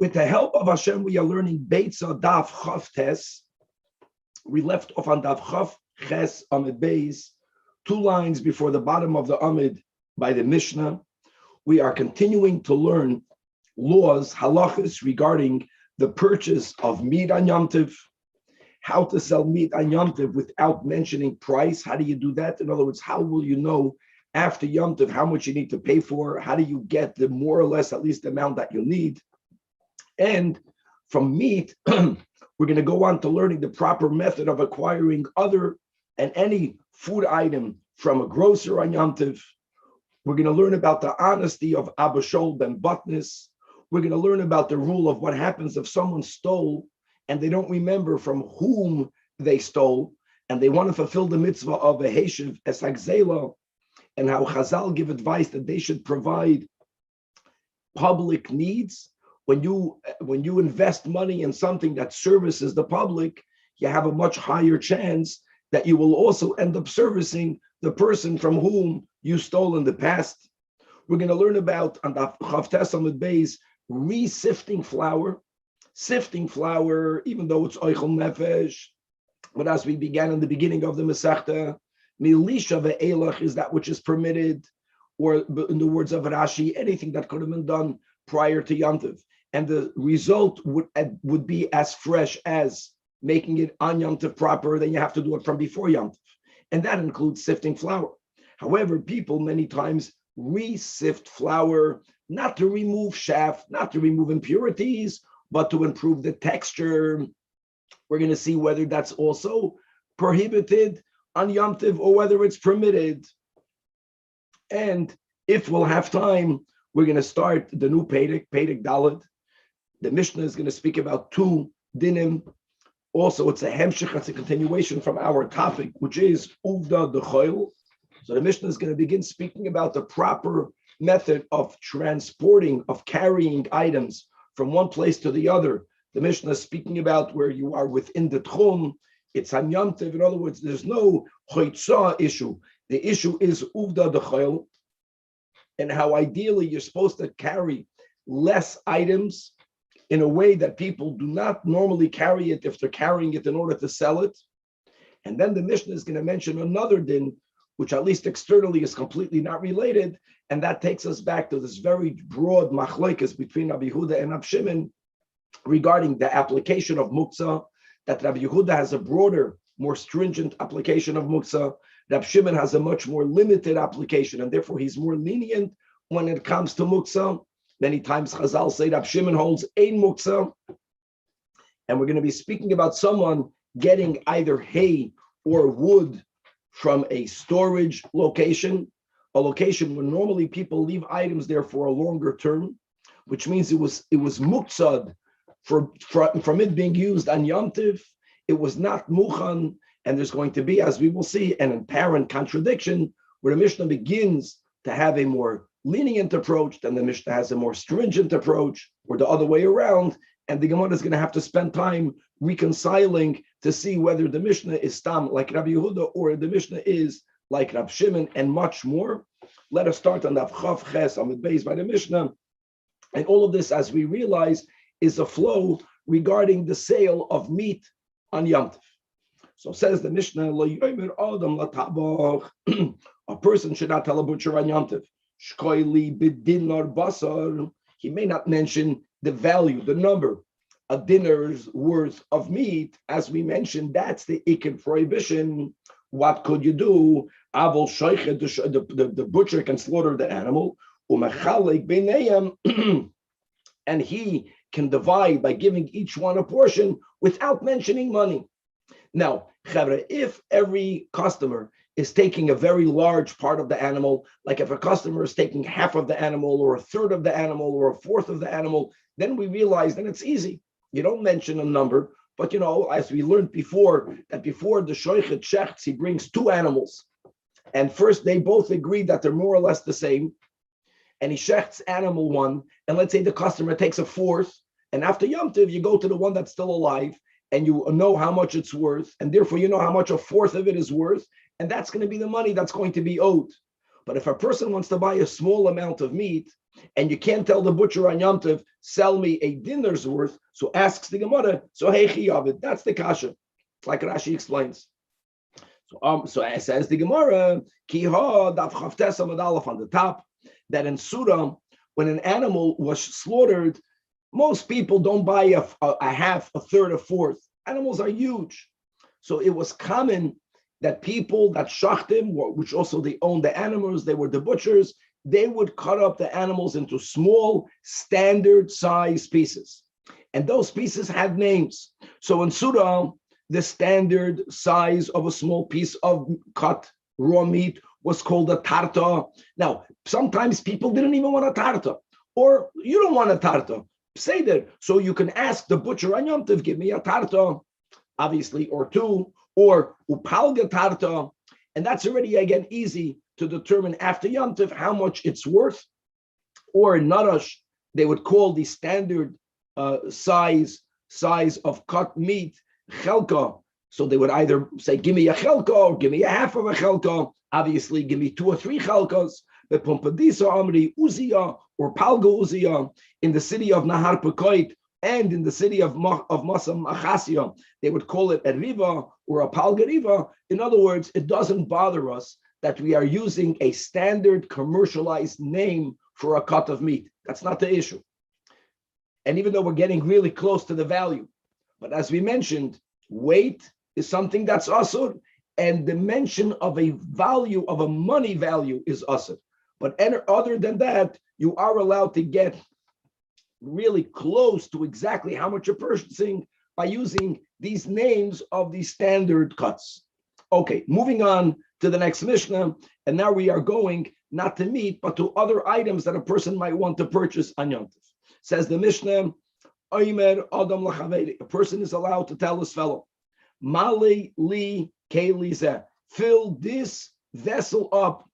With the help of Hashem, we are learning Beitzah Daf Chav Tes. We left off on Daf Chav Ches Amid Beis, 2 lines before the bottom of the Amid by the Mishnah. We are continuing to learn laws, halachas, regarding the purchase of meat on Yom Tov, how to sell meat on Yom Tov without mentioning price. How do you do that? In other words, how will you know after Yom Tov how much you need to pay for? How do you get the more or less at least the amount that you need? And from meat, we're going to go on to learning the proper method of acquiring other and any food item from a grocer on Yom Tov. We're going to learn about the honesty of Abba Shol ben Batnis. We're going to learn about the rule of what happens if someone stole and they don't remember from whom they stole, and they want to fulfill the mitzvah of a Heshiv Esagzela, and how Chazal give advice that they should provide public needs. When you invest money in something that services the public, you have a much higher chance that you will also end up servicing the person from whom you stole in the past. We're going to learn about on the Chav Tes Amud Beis re-sifting flour. Sifting flour, even though it's oichel nefesh, but as we began in the beginning of the Masechta, milisha ve'elach is that which is permitted, or in the words of Rashi, anything that could have been done prior to Yom Tov, and the result would be as fresh as making it on Yom Tov proper. Then you have to do it from before Yom Tov, and that includes sifting flour. However, people many times re-sift flour not to remove chaff, not to remove impurities, but to improve the texture. We're going to see whether that's also prohibited on Yom Tov or whether it's permitted. And if we'll have time, we're going to start the new Perek Dalet. The Mishnah is going to speak about 2 dinim. Also, it's a hemshich, it's a continuation from our topic, which is Uvda Dechoil. So the Mishnah is going to begin speaking about the proper method of transporting, of carrying items from one place to the other. The Mishnah is speaking about where you are within the Tchum. It's on Yom Tov. In other words, there's no Choitzah issue. The issue is Uvda Dechoil, and how ideally you're supposed to carry less items in a way that people do not normally carry it if they're carrying it in order to sell it. And then the Mishnah is going to mention another din, which at least externally is completely not related, and that takes us back to this very broad machlokes between Rabbi Yehuda and Rabbi Shimon regarding the application of muktzah, that Rabbi Yehuda has a broader, more stringent application of muktzah. Rabbi Shimon has a much more limited application, and therefore he's more lenient when it comes to muktzah. Many times Chazal say Rabbi Shimon holds ein muktzah, and we're going to be speaking about someone getting either hay or wood from a storage location, a location where normally people leave items there for a longer term, which means it was muktzad from it being used on Yom Tov. It was not muchan, and there's going to be, as we will see, an apparent contradiction where the Mishnah begins to have a more lenient approach, then the Mishnah has a more stringent approach, or the other way around, and the Gemara is going to have to spend time reconciling to see whether the Mishnah is stam like Rabbi Yehuda or the Mishnah is like Rabbi Shimon, and much more. Let us start on the Chav Ches on the base by the Mishnah, and all of this, as we realize, is a flow regarding the sale of meat on Yom Tov. So says the Mishnah, Lo yomer adam latabach, a person should not tell a butcher on Yom Tov, shkoili b'dinar basar, he may not mention the value, the number, a dinner's worth of meat. As we mentioned, that's the iked prohibition. What could you do? Avol shoichet, the butcher can slaughter the animal, umechalek b'neiam, and he can divide by giving each one a portion without mentioning money. Now, if every customer is taking a very large part of the animal, like if a customer is taking half of the animal or a third of the animal or a fourth of the animal, then we realize that it's easy. You don't mention a number, but as we learned before, that before the shoichet shechts, he brings 2 animals. And first they both agree that they're more or less the same. And he shechts animal 1, and let's say the customer takes a fourth, and after Yom Tov, you go to the one that's still alive, and you know how much it's worth, and therefore you know how much a fourth of it is worth, and that's going to be the money that's going to be owed. But if a person wants to buy a small amount of meat, and you can't tell the butcher on Yom Tov, sell me a dinner's worth, so asks the Gemara, so hey chiyavid, that's the kasha, like Rashi explains. So it says the Gemara, kiha daf chavtes amud aleph on the top, that in Surah, when an animal was slaughtered, most people don't buy a half, a third, a fourth. Animals are huge. So it was common that people that shachtim, which also they owned the animals, they were the butchers, they would cut up the animals into small, standard size pieces. And those pieces had names. So in Surah, the standard size of a small piece of cut raw meat was called a tarta. Now, sometimes people didn't even want a tarta, or you don't want a tarta. Say that. So you can ask the butcher on Yom Tov, give me a tarta, obviously, or two, or upalga tarta. And that's already, again, easy to determine after Yom Tov how much it's worth. Or in Narash, they would call the standard size of cut meat chelka. So they would either say, give me a chelka, or give me a half of a chelka. Obviously, give me 2 or 3 chelkas. The Pompadisa Amri Uzia or Palga Uzia in the city of Nahar Pekoit and in the city of Masam Achasia, they would call it a riva or a Palga riva. In other words, it doesn't bother us that we are using a standard commercialized name for a cut of meat. That's not the issue. And even though we're getting really close to the value, but as we mentioned, weight is something that's asur, and the mention of a value, of a money value, is asur. But other than that, you are allowed to get really close to exactly how much you're purchasing by using these names of these standard cuts. Okay, moving on to the next Mishnah, and now we are going not to meat, but to other items that a person might want to purchase on Yom Tov. Says the Mishnah, a person is allowed to tell his fellow, Mali li kelize, fill this vessel up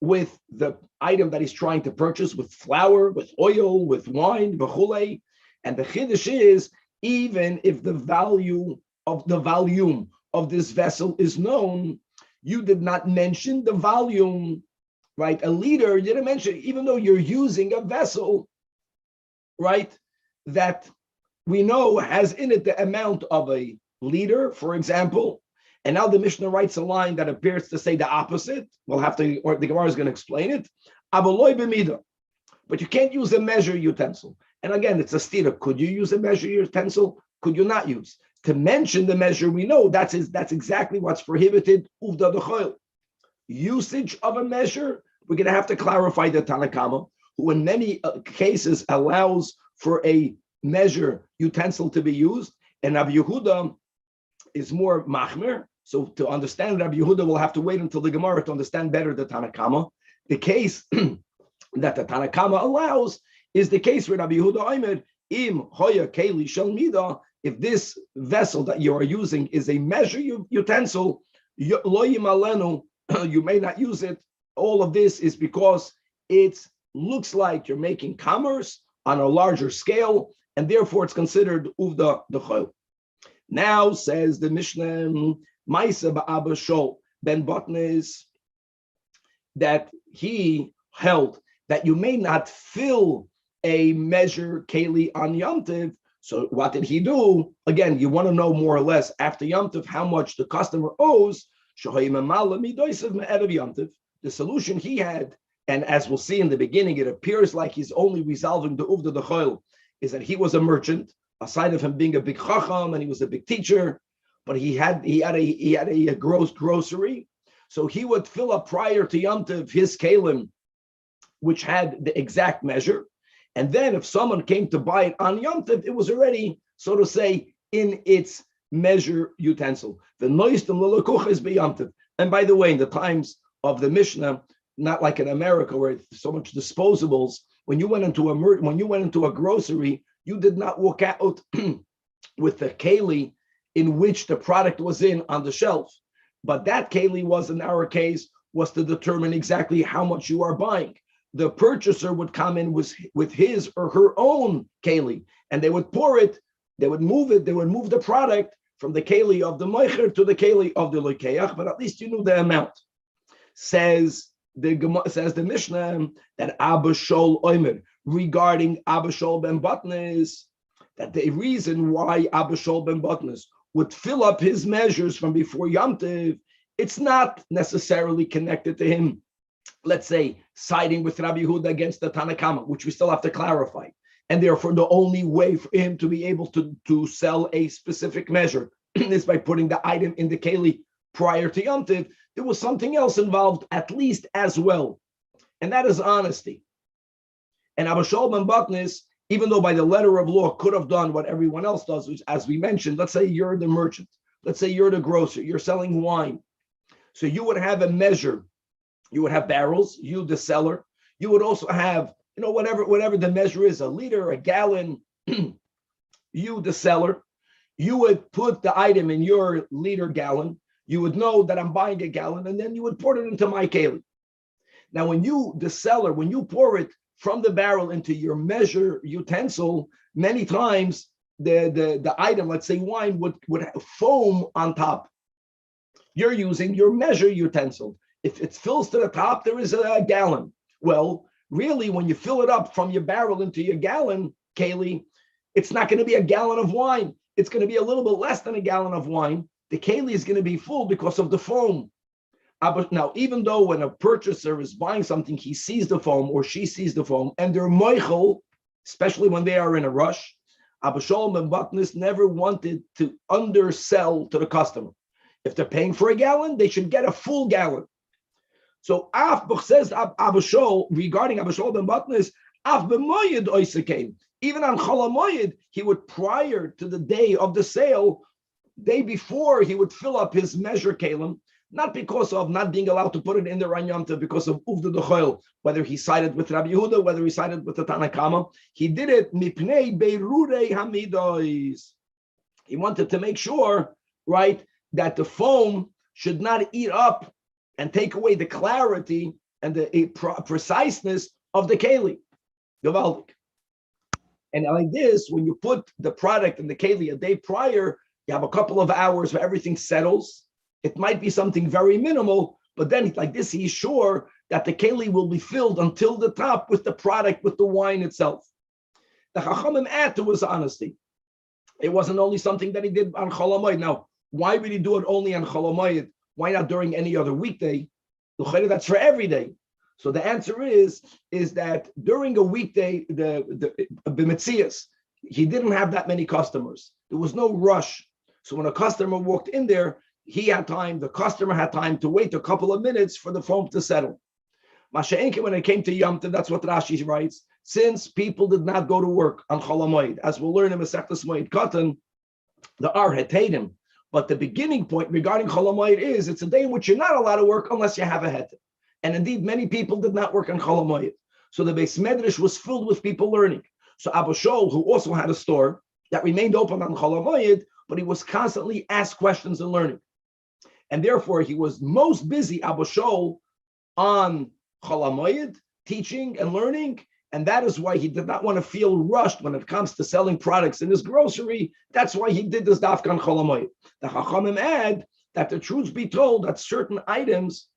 with the item that he's trying to purchase, with flour, with oil, with wine, v'chulei. And the chiddush is, even if the volume of this vessel is known, you did not mention the volume, right? A liter, you didn't mention, even though you're using a vessel, right, that we know has in it the amount of a liter, for example. And now the Mishnah writes a line that appears to say the opposite. We'll have to, or the Gemara is going to explain it. But you can't use a measure utensil. And again, it's a stira. Could you use a measure utensil? Could you not use? To mention the measure, we know that's exactly what's prohibited. Usage of a measure, we're going to have to clarify the Tanach, who in many cases allows for a measure utensil to be used. And Rabbi Yehuda is more machmer. So to understand Rabbi Yehuda, we'll have to wait until the Gemara to understand better the Tanach. The case that the Tanach allows is the case where Rabbi Yehuda Omer, im hoya keli shel mida, if this vessel that you are using is a measure utensil, lo yimalenu, you may not use it. All of this is because it looks like you're making commerce on a larger scale, and therefore it's considered uvda d'chol. Now says the Mishnah, Maisa ba'aba shol ben Botnes, that he held that you may not fill a measure keli on Yom Tov. So what did he do? Again, you want to know more or less after Yom Tov how much the customer owes. The solution he had, and as we'll see in the beginning, it appears like he's only resolving the uvda d'chol, is that he was a merchant, aside of him being a big chacham and he was a big teacher, but he had a grocery, so he would fill up prior to Yom Tov his kalim, which had the exact measure, and then if someone came to buy it on Yom Tov, it was already, so to say, in its measure utensil. The noistum l'lekuch is b'Yom Tov. And by the way, in the times of the Mishnah, not like in America where it's so much disposables, when you went into a grocery, you did not walk out with the keli in which the product was in on the shelf. But that keli was, in our case, was to determine exactly how much you are buying. The purchaser would come in with his or her own keli, and they would pour it, they would move the product from the keli of the moicher to the keli of the lokeach, but at least you knew the amount. Says the Gemara says the Mishnah that Abba Shol Omer regarding Abba Shol ben Batnes, that the reason why Abba Shol ben Batnes would fill up his measures from before Yom Tov, it's not necessarily connected to him, let's say, siding with Rabbi Yehuda against the Tanach, which we still have to clarify. And therefore, the only way for him to be able to sell a specific measure is by putting the item in the keli prior to Yom Tov. There was something else involved, at least as well, and that is honesty. And Abba Shol ben Batnes, even though by the letter of law could have done what everyone else does, which, as we mentioned, let's say you're the merchant, let's say you're the grocer, you're selling wine. So you would have a measure, you would have barrels, you the seller, you would also have, whatever the measure is, a liter, a gallon, you the seller, you would put the item in your liter gallon, you would know that I'm buying a gallon, and then you would pour it into my keli. Now, when you, the seller, when you pour it from the barrel into your measure utensil, many times the item, let's say wine, would have foam on top. You're using your measure utensil. If it fills to the top, there is a gallon. Well, really, when you fill it up from your barrel into your gallon, keli, it's not going to be a gallon of wine. It's going to be a little bit less than a gallon of wine. The keli is going to be full because of the foam. Now, even though when a purchaser is buying something, he sees the foam or she sees the foam, and they're moichel, especially when they are in a rush, Abba Shol ben Batnes never wanted to undersell to the customer. If they're paying for a gallon, they should get a full gallon. So Af says Abba Shol, regarding Abba Shol ben Batnes, Af b'moyed oisekain. Even on Chol HaMoyed, he would, prior to the day of the sale, day before, he would fill up his measure kalim, not because of not being allowed to put it in the Ran Yom Tov, because of Uvda D'Choil, whether he sided with Rabbi Yehuda, whether he sided with the Tanach. He did it mipnei beirurei hamidos. He wanted to make sure, right, that the foam should not eat up and take away the clarity and the preciseness of the keli. Gewaldig. And like this, when you put the product in the keli a day prior, you have a couple of hours where everything settles. It might be something very minimal, but then like this, he's sure that the keli will be filled until the top with the product, with the wine itself. The Chachamim add to his honesty. It wasn't only something that he did on Chol HaMoed. Now, why would he do it only on Chol HaMoed? Why not during any other weekday? That's for every day. So the answer is that during a weekday, the B'Metzias, he didn't have that many customers. There was no rush. So when a customer walked in there, he had time, the customer had time to wait a couple of minutes for the foam to settle. Masha'enke, when it came to Yom Tov, that's what Rashi writes, since people did not go to work on Chol HaMoed, as we'll learn in Masechtas Moed Katan, the Ar had paid him. But the beginning point regarding Chol HaMoed is it's a day in which you're not allowed to work unless you have a heter. And indeed, many people did not work on Chol HaMoed. So the Beis Midrash was filled with people learning. So Abba Shol, who also had a store that remained open on Chol HaMoed, but he was constantly asked questions and learning. And therefore, he was most busy, Abba Shol, on Chol HaMoed, teaching and learning. And that is why he did not want to feel rushed when it comes to selling products in his grocery. That's why he did this dafka on Chol HaMoed. The Chachamim add that the truth be told that certain items,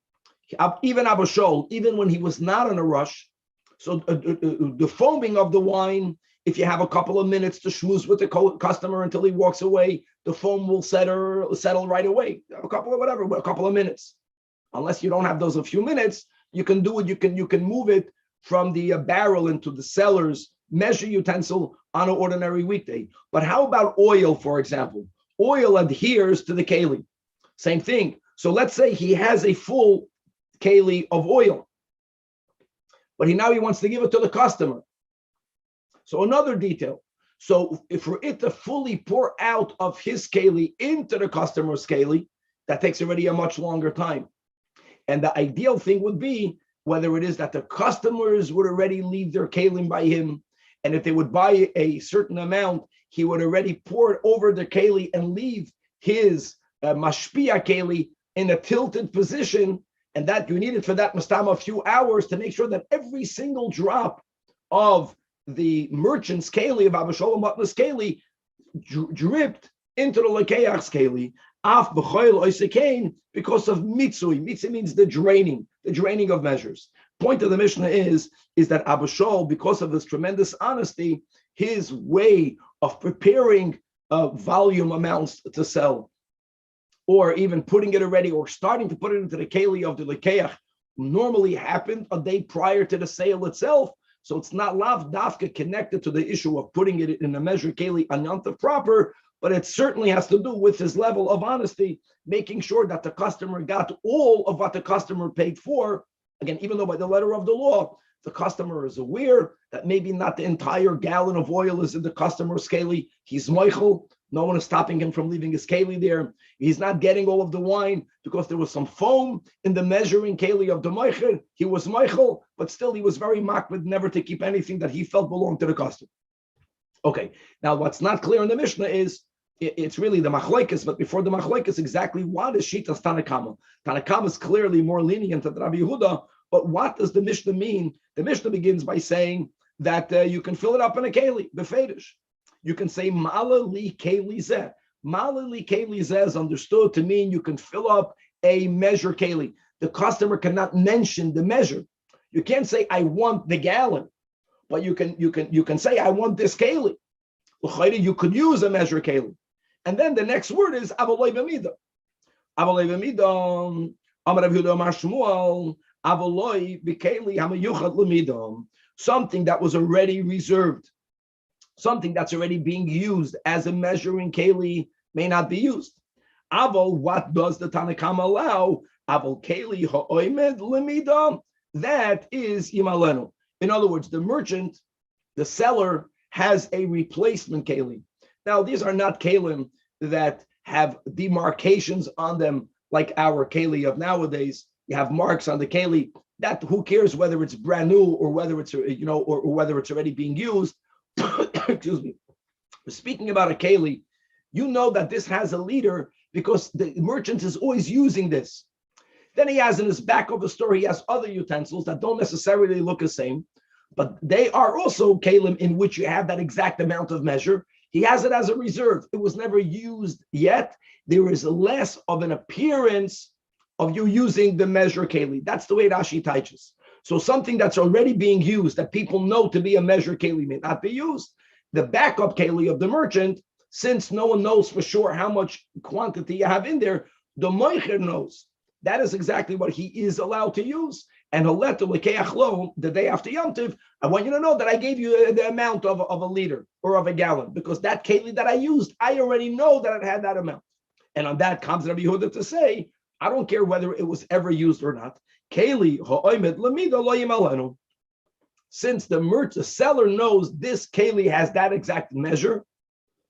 even Abba Shol, even when he was not in a rush, so the foaming of the wine, if you have a couple of minutes to schmooze with the customer until he walks away, the foam will settle right away. A couple of minutes. Unless you don't have those a few minutes, you can do it. You can move it from the barrel into the seller's measure utensil on an ordinary weekday. But how about oil, for example? Oil adheres to the keli. Same thing. So let's say he has a full keli of oil, but he wants to give it to the customer. So another detail. So if for it to fully pour out of his keli into the customer's keli, that takes already a much longer time. And the ideal thing would be whether it is that the customers would already leave their kelim by him, and if they would buy a certain amount, he would already pour it over the keli and leave his mashpia keli in a tilted position, and that you needed for that mastama a few hours to make sure that every single drop of the merchant's keli, of Abba Shol ben Batnes keli, dripped into the lekeach's keli, af b'choil oisekain, because of mitzui. Mitzui means the draining. the draining of measures. Point of the Mishnah is that Abu Shol, because of his tremendous honesty, his way of preparing volume amounts to sell, or even putting it already, or starting to put it into the keli of the lekeach, normally happened a day prior to the sale itself. So it's not lav dafka connected to the issue of putting it in a measure keli anyantav proper, but it certainly has to do with his level of honesty, making sure that the customer got all of what the customer paid for. Again, even though by the letter of the law, the customer is aware that maybe not the entire gallon of oil is in the customer's keli. He's moichel. No one is stopping him from leaving his keli there. He's not getting all of the wine because there was some foam in the measuring keli of the moichel. He was moichel, but still he was very makbid never to keep anything that he felt belonged to the customer. Okay, now what's not clear in the Mishnah is, it's really the machlokes, but before the machlokes, exactly what is shitas Tanakama? Tanakama is clearly more lenient than Rabbi Yehuda, but what does the Mishnah mean? The Mishnah begins by saying that you can fill it up in a keli, befedish. You can say mala li keli zeh. Mala li keli zeh is understood to mean you can fill up a measure keli. The customer cannot mention the measure. You can't say I want the gallon, but you can say I want this keli. You could use a measure keli. And then the next word is avoloi b'mida. Avoloi b'mida. Amar Rav Yehuda Amar Shmuel. Avoloi b'keli hamayuchad l'mida. Something that was already reserved, something that's already being used as a measuring keli may not be used. Avol, what does the Tanakam allow? Avol keli ha'oimed l'mida. That is imalenu. In other words, the merchant, the seller, has a replacement keli. Now, these are not kelim that have demarcations on them like our keli of nowadays. You have marks on the keli. That who cares whether it's brand new or whether it's or whether it's already being used. Excuse me. Speaking about a keli, you know that this has a leader because the merchant is always using this. Then he has in his back of the store, he has other utensils that don't necessarily look the same, but they are also kelim in which you have that exact amount of measure. He has it as a reserve. It was never used yet. There is less of an appearance of you using the measure keli. That's the way Rashi teaches. So something that's already being used that people know to be a measure keli may not be used. The backup keli of the merchant, since no one knows for sure how much quantity you have in there, the moicher knows. That is exactly what he is allowed to use. And he'll let the day after Yom Tov, I want you to know that I gave you the amount of a liter or of a gallon, because that keli that I used, I already know that it had that amount. And on that comes Rabbi Yehuda to say, I don't care whether it was ever used or not. Keli ha'oimed l'mida lo yimalenu. Since the seller knows this keli has that exact measure,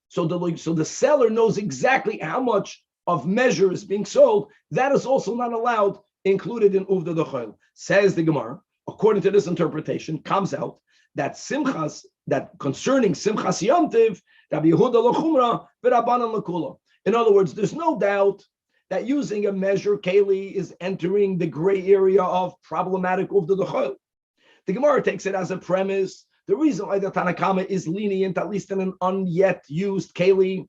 so the seller knows exactly how much of measure is being sold. That is also not allowed, included in uvda d'choil. Says the Gemara, according to this interpretation, comes out that concerning simchas Yom Tov, Rabbi Yehuda lo chumra v'Rabbanan l'kula. In other words, there's no doubt that using a measure keli is entering the gray area of problematic uvda d'choil. The Gemara takes it as a premise. The reason why the Tanakama is lenient, at least in an unyet used keli,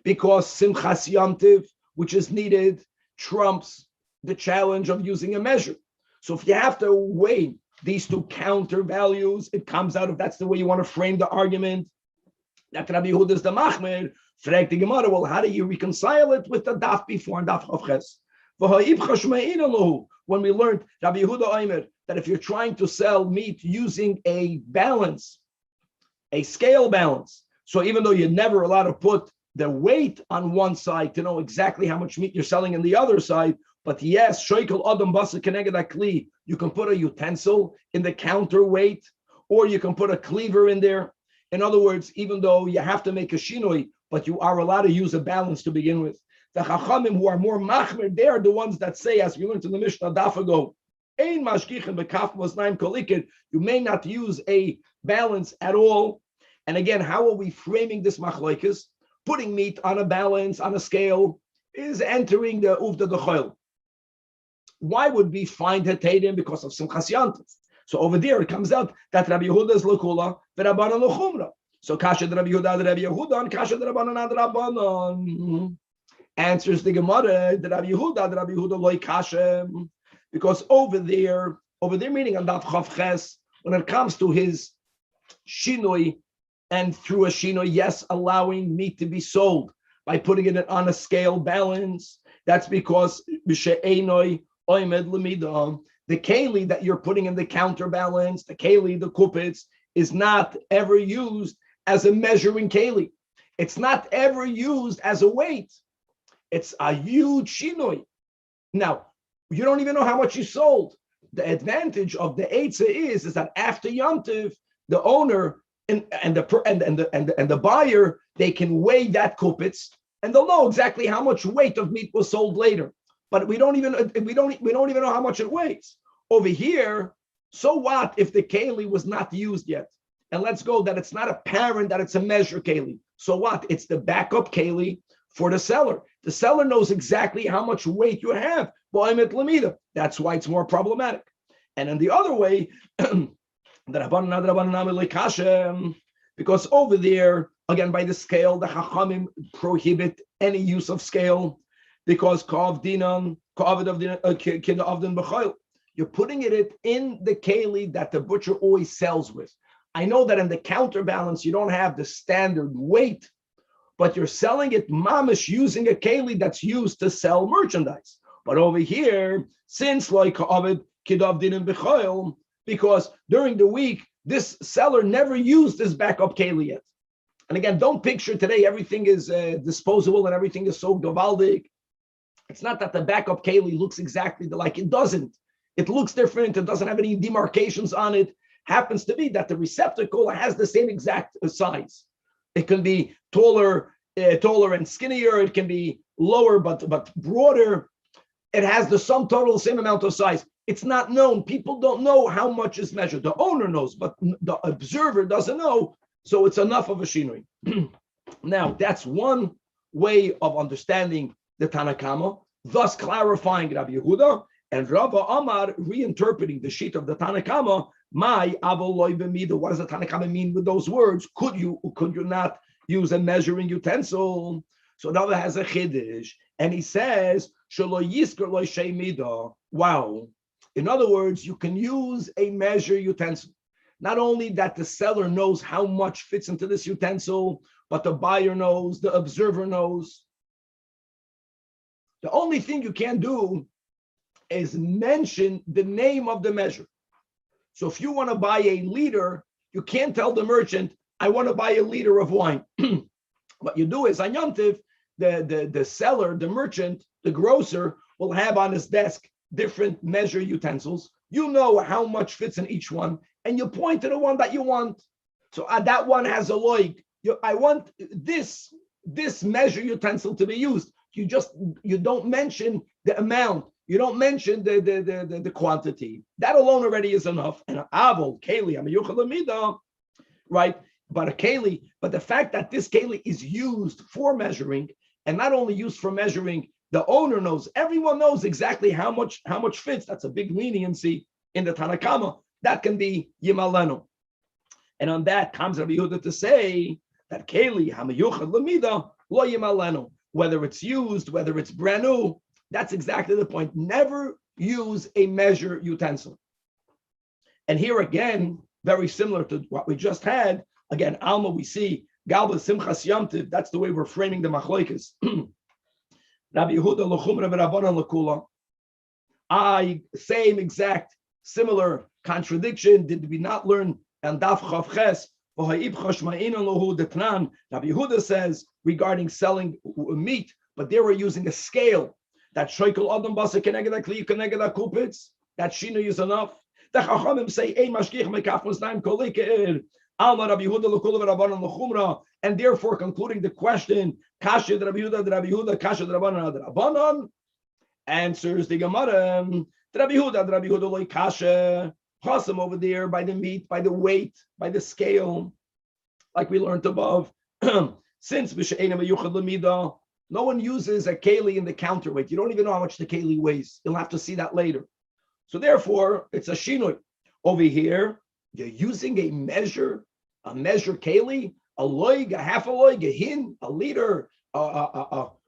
because simchas Yom Tov, which is needed, trumps the challenge of using a measure. So if you have to weigh these two counter values, it comes out, if that's the way you want to frame the argument, that Rabbi Yehuda is the machmer. Frag the Gemara, well, how do you reconcile it with the daf before and daf chavches? When we learned Rabbi Yehuda Omer, that if you're trying to sell meat using a balance, a scale balance, so even though you're never allowed to put the weight on one side to know exactly how much meat you're selling in the other side, but yes, shoikel adam basa keneged akli, you can put a utensil in the counterweight, or you can put a cleaver in there. In other words, even though you have to make a shinoi, but you are allowed to use a balance to begin with. The chachamim who are more machmer, they are the ones that say, as we learned in the Mishnah daf ago, ein mashgichen bekaf wasnaim kolikid, you may not use a balance at all. And again, how are we framing this machlokes? Putting meat on a balance, on a scale, is entering the uvda d'choil. Why would we find hetadim? Because of simchas Yom Tov. So over there it comes out that Rabbi Yehuda is l'kula, v'Rabbanan l'chumra. So kasha Rabbi Yehuda ad Rabbi Yehuda, and kasha Rabbanan ad Rabbanan. Answers the Gemara, the Rabbi Yehuda ad Rabbi Yehuda loy kasha. because over there meaning on Daf Chav Ches, when it comes to his shinoi, and through a shinoi, yes, allowing meat to be sold by putting it on a scale balance, that's because the keli that you're putting in the counterbalance, the keli, the kupitz, is not ever used as a measuring keli. It's not ever used as a weight. It's a huge shinoi. Now, you don't even know how much you sold. The advantage of the Eitzah is that after Yom Tov, the owner and the buyer, they can weigh that kupitz and they'll know exactly how much weight of meat was sold later. But we don't even know how much it weighs. Over here, so what if the keli was not used yet? And let's go that it's not apparent that it's a measure keli. So what? It's the backup keli for the seller. The seller knows exactly how much weight you have. That's why it's more problematic. And in the other way, because over there, again, by the scale, the Chachamim prohibit any use of scale, because you're putting it in the keli that the butcher always sells with. I know that in the counterbalance, you don't have the standard weight, but you're selling it mamish using a keli that's used to sell merchandise. But over here, since like because during the week, this seller never used this backup keli yet. And again, don't picture today everything is disposable and everything is so gavaldic. It's not that the backup keli looks exactly like it doesn't. It looks different. It doesn't have any demarcations on it. Happens to be that the receptacle has the same exact size. It can be taller and skinnier. It can be lower but broader. It has the sum total same amount of size. It's not known. People don't know how much is measured. The owner knows, but the observer doesn't know. So it's enough of a shinui. Now, that's one way of understanding the Tanakama, thus clarifying Rabbi Yehuda, and Rava Amar reinterpreting the sheet of the Tanakama. My avoloi b'mida. What does the Tanakama mean with those words? Could you not use a measuring utensil? So Rava has a chiddush, and he says, Shelo yisker lo shei mida. Wow. In other words, you can use a measure utensil. Not only that the seller knows how much fits into this utensil, but the buyer knows, the observer knows. The only thing you can't do is mention the name of the measure. So if you want to buy a liter, you can't tell the merchant, I want to buy a liter of wine. What you do is on Yom Tov, the seller, the merchant, the grocer will have on his desk different measure utensils. You know how much fits in each one, and you point to the one that you want. So that one has a loig. I want this measure utensil to be used. You don't mention the amount. You don't mention the quantity. That alone already is enough. And avol keli amiyuchalamida, right? But a keli, but the fact that this keli is used for measuring, and not only used for measuring, the owner knows. Everyone knows exactly how much fits. That's a big leniency in the Tanakama. That can be yimalenu. And on that comes Rabbi Yehuda to say that keli hamiyuchad lamida lo yimalenu. Whether it's used, whether it's brand new, that's exactly the point. Never use a measure utensil. And here again, very similar to what we just had. Again, Alma, we see Galba Simchas Yom Tov. That's the way we're framing the machloikes. Rabbi Yehuda l'chumra v'Rabbanan l'kula. Same exact, similar contradiction. Did we not learn on Daf Chav Ches? Rabbi Yehuda says regarding selling meat, but they were using a scale. That shoykel adam basa keneged kli keneged kupitz. That shinu is enough. The Chachamim say ein mashgiach mekaf musnaim kolik alma Rabbi Yehuda l'kula v'Rabbanan l'chumra, and therefore concluding the question, kasha Rabbi Yehuda, kasha Rabbanan, answers the Gemara, Rabbi Yehuda like kasha, chasam over there by the meat, by the weight, by the scale, like we learned above. Since no one uses a keli in the counterweight. You don't even know how much the keli weighs. You'll have to see that later. So therefore, it's a shinoi. Over here, you're using a measure keli, a loig, a half a loig, a hin, a liter,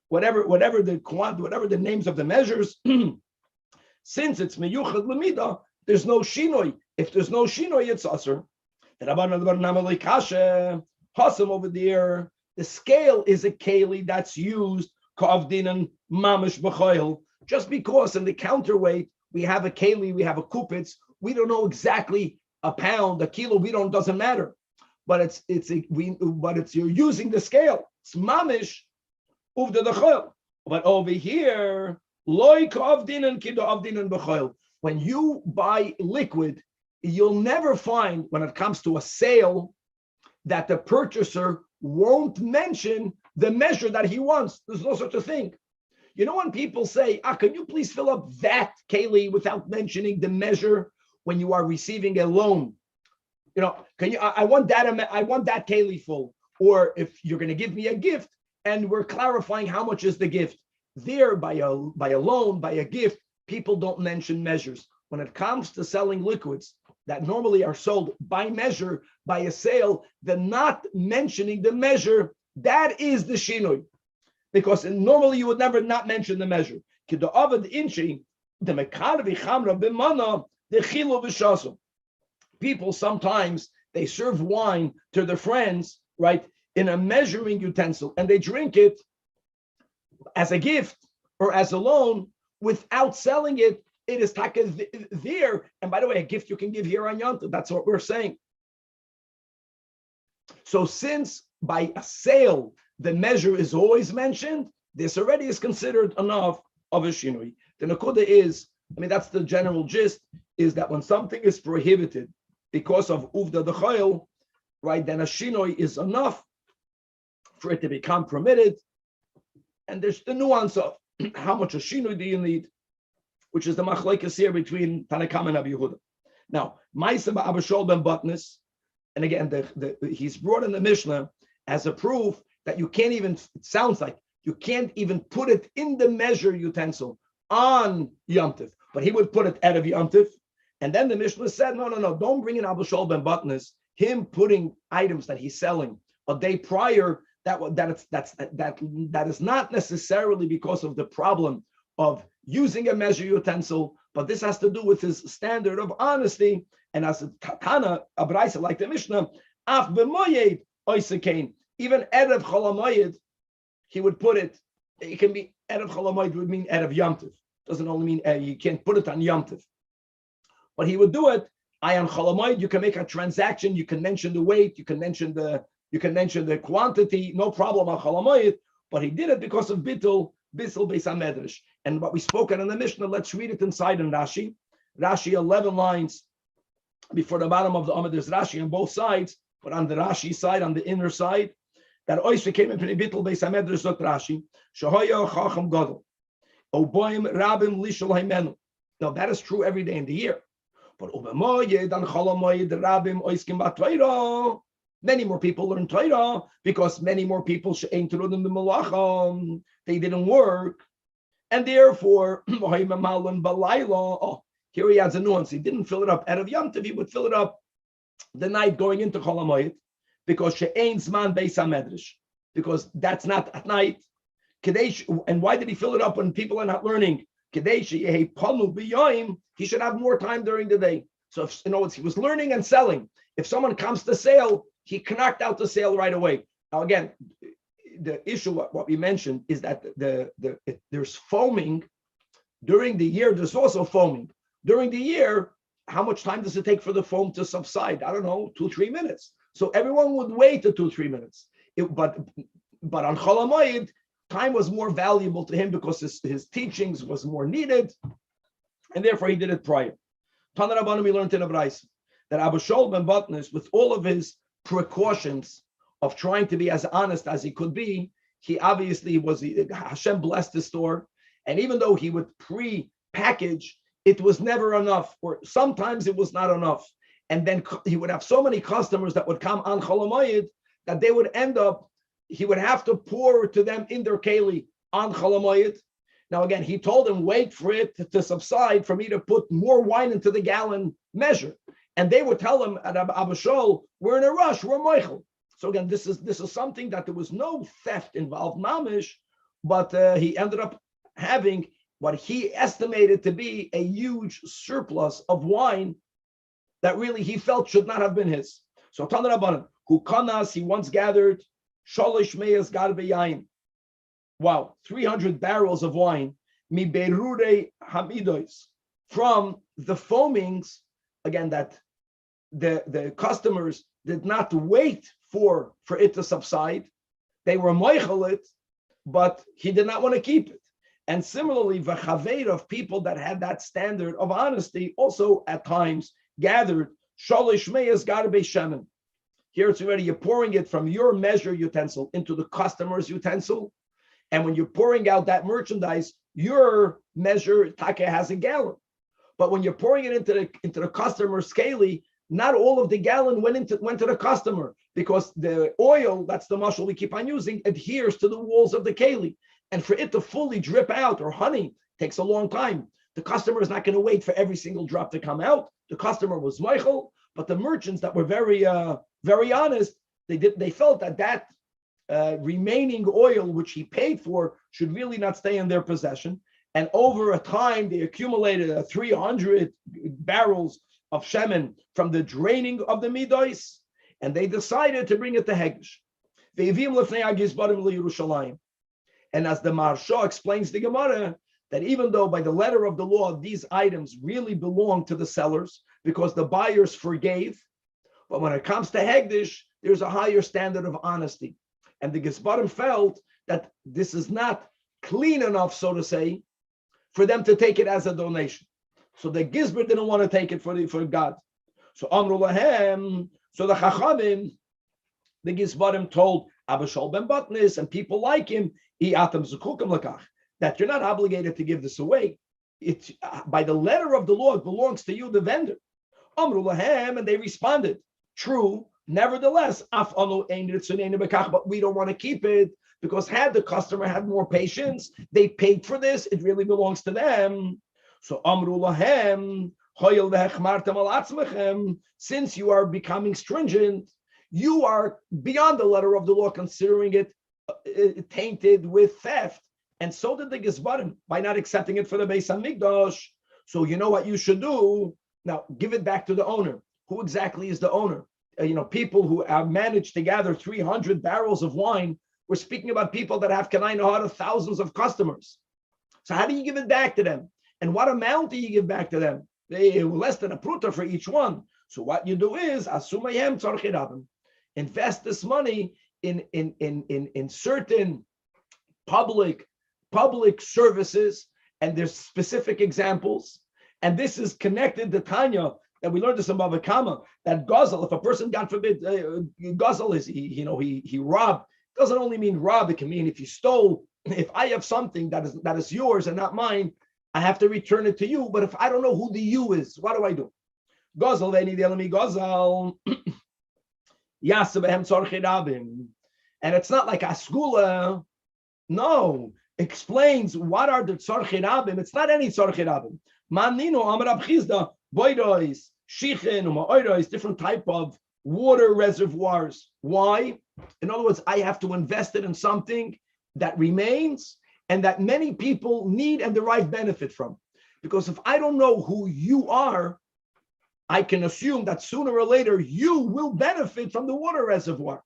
whatever the names of the measures. since it's meyuchad lemida, there's no shinoi. If there's no shinoi, it's aser. The Hassan over there, the scale is a keli that's used kavdin and mamish b'choil. Just because in the counterweight we have a keli, we have a kupitz, we don't know exactly a pound, a kilo. Doesn't matter. But you're using the scale. It's mamish uvda the. But over here, loy kavdin and kido avdin and b'choil. When you buy liquid, you'll never find, when it comes to a sale, that the purchaser won't mention the measure that he wants. There's no such a thing. You know, when people say, can you please fill up that keli without mentioning the measure when you are receiving a loan? You know, I want that keli full. Or if you're going to give me a gift and we're clarifying how much is the gift. There, by a loan, by a gift, people don't mention measures. When it comes to selling liquids that normally are sold by measure, by a sale, the not mentioning the measure, that is the shinoi. Because normally you would never not mention the measure. People sometimes, they serve wine to their friends, right, in a measuring utensil, and they drink it as a gift or as a loan without selling it. It is taka there. And by the way, a gift you can give here on Yom Tov. That's what we're saying. So since by a sale, the measure is always mentioned, this already is considered enough of a shinui. The nakuda is, that's the general gist, is that when something is prohibited because of uvda the chayil, right, then a shinui is enough for it to become permitted. And there's the nuance of how much a shinui do you need, which is the machlokes here between Tanach and Rabbi Yehuda. Now, Ma'aseh ba'Abishol ben Batnis, and again, he's brought in the Mishnah as a proof that you can't even, it sounds like, you can't even put it in the measure utensil on Yom Tov, but he would put it out of Yom Tov. And then the Mishnah said, no, don't bring in Abishol ben Batnis, him putting items that he's selling a day prior, that is not necessarily because of the problem of using a measure utensil, but this has to do with his standard of honesty. And as a Tana, a Beitzah like the Mishnah, af b'moyed oisekain, even erev cholamoyed, he would put it. It can be erev cholamoyed would mean erev Yom Tov. Doesn't only mean you can't put it on Yom Tov, but he would do it. On cholamoyed, you can make a transaction. You can mention the weight. You can mention the quantity. No problem on cholamoyed. But he did it because of bittul beis Midrash. And what we spoke in the Mishnah, let's read it inside in Rashi. Rashi 11 lines before the bottom of the Amid. There's Rashi on both sides, but on the Rashi side, on the inner side, that oisve came in bittul beis Midrash zok Rashi. Shahoya chacham gadol. Oboim rabim lishol haimenu. Now that is true every day in the year. But ubemoyed and cholamoyed rabim oiskim b'Torah. Many more people learn Torah because many more people she'ein terudim b'malacham. They didn't work, and therefore here he adds a nuance. He didn't fill it up out of Yom Tov. He would fill it up the night going into Chol HaMoed because she'ein zman beis Midrash, because that's not at night. And why did he fill it up when people are not learning? He should have more time during the day. So if, in other words, he was learning and selling. If someone comes to sale, he knocked out the sale right away. Now again, the issue, what we mentioned, is that there's foaming during the year. There's also foaming during the year. How much time does it take for the foam to subside? I don't know, 2-3 minutes. So everyone would wait the 2-3 minutes. But on Chol HaMoed, time was more valuable to him because his teachings was more needed, and therefore he did it prior. Tana Rabbanan, we learned in a Beitzah that Abishol ben Batnis, with all of his precautions of trying to be as honest as he could be, he obviously was, Hashem blessed the store, and even though he would pre-package, it was never enough, or sometimes it was not enough. And then he would have so many customers that would come on Chol HaMoed that they would end up, he would have to pour to them in their keli on Chol HaMoed. Now again, he told them, wait for it to subside for me to put more wine into the gallon measure. And they would tell him at Abishol, we're in a rush, we're Michael. So again, this is something that there was no theft involved, mamish, but he ended up having what he estimated to be a huge surplus of wine that really he felt should not have been his. So Tanach Rabbanan, who kanas, he once gathered shalish meyas garbe yain. Wow, 300 barrels of wine, mi berure hamidos, from the foamings, again, that the customers did not wait for it to subside. They were moichel it, but he did not want to keep it. And similarly, v'chaveir, of people that had that standard of honesty, also at times gathered shalish meyas garbe shemen. Here it's already, you're pouring it from your measure utensil into the customer's utensil. And when you're pouring out that merchandise, your measure take has a gallon. But when you're pouring it into the customer's scale, not all of the gallon went to the customer, because the oil, that's the mashal we keep on using, adheres to the walls of the keli. And for it to fully drip out, or honey, takes a long time. The customer is not going to wait for every single drop to come out. The customer was meichel, but the merchants that were very honest, they felt that remaining oil which he paid for should really not stay in their possession. And over a time, they accumulated 300 barrels of shemen from the draining of the midos, and they decided to bring it to Hegdish. And as the Marsha explains the Gemara, that even though by the letter of the law, these items really belong to the sellers because the buyers forgave, but when it comes to Hegdish, there's a higher standard of honesty. And the Gisbarim felt that this is not clean enough, so to say, for them to take it as a donation. So the Gisbar didn't want to take it for God. So Amru Lahem, so the Chachamim, the Gisbarim told Abba Shol ben Batnis and people like him, that you're not obligated to give this away. It's by the letter of the law, it belongs to you, the vendor. Amru Lahem, and they responded, true. Nevertheless, but we don't want to keep it, because had the customer had more patience, they paid for this, it really belongs to them. So Amru Lahem, since you are becoming stringent, you are beyond the letter of the law, considering it tainted with theft. And so did the Gizbarim by not accepting it for the Beis HaMikdash. So you know what you should do? Now give it back to the owner. Who exactly is the owner? People who have managed to gather 300 barrels of wine. We're speaking about people that have kanai thousands of customers. So how do you give it back to them? And what amount do you give back to them? They less than a pruta for each one. So what you do is asumayem tzarchirabim. Invest this money in certain public services, and there's specific examples. And this is connected to Tanya, that we learned this in Bava Kama, that Gazel, if a person, God forbid, Gazel is, he robbed. It doesn't only mean rob, it can mean if you stole. If I have something that is yours and not mine, I have to return it to you. But if I don't know who the you is, what do I do? Gazel, v'eni delemi Gazel. Yasabehem tzorchirabim. And it's not like Asgula. No, explains what are the tzorchirabim. It's not any tzorchirabim. Manino Amar Abchizda, Boidois, Shichin, Umaoidois, different type of water reservoirs. Why? In other words, I have to invest it in something that remains and that many people need and derive benefit from. Because if I don't know who you are, I can assume that sooner or later you will benefit from the water reservoir.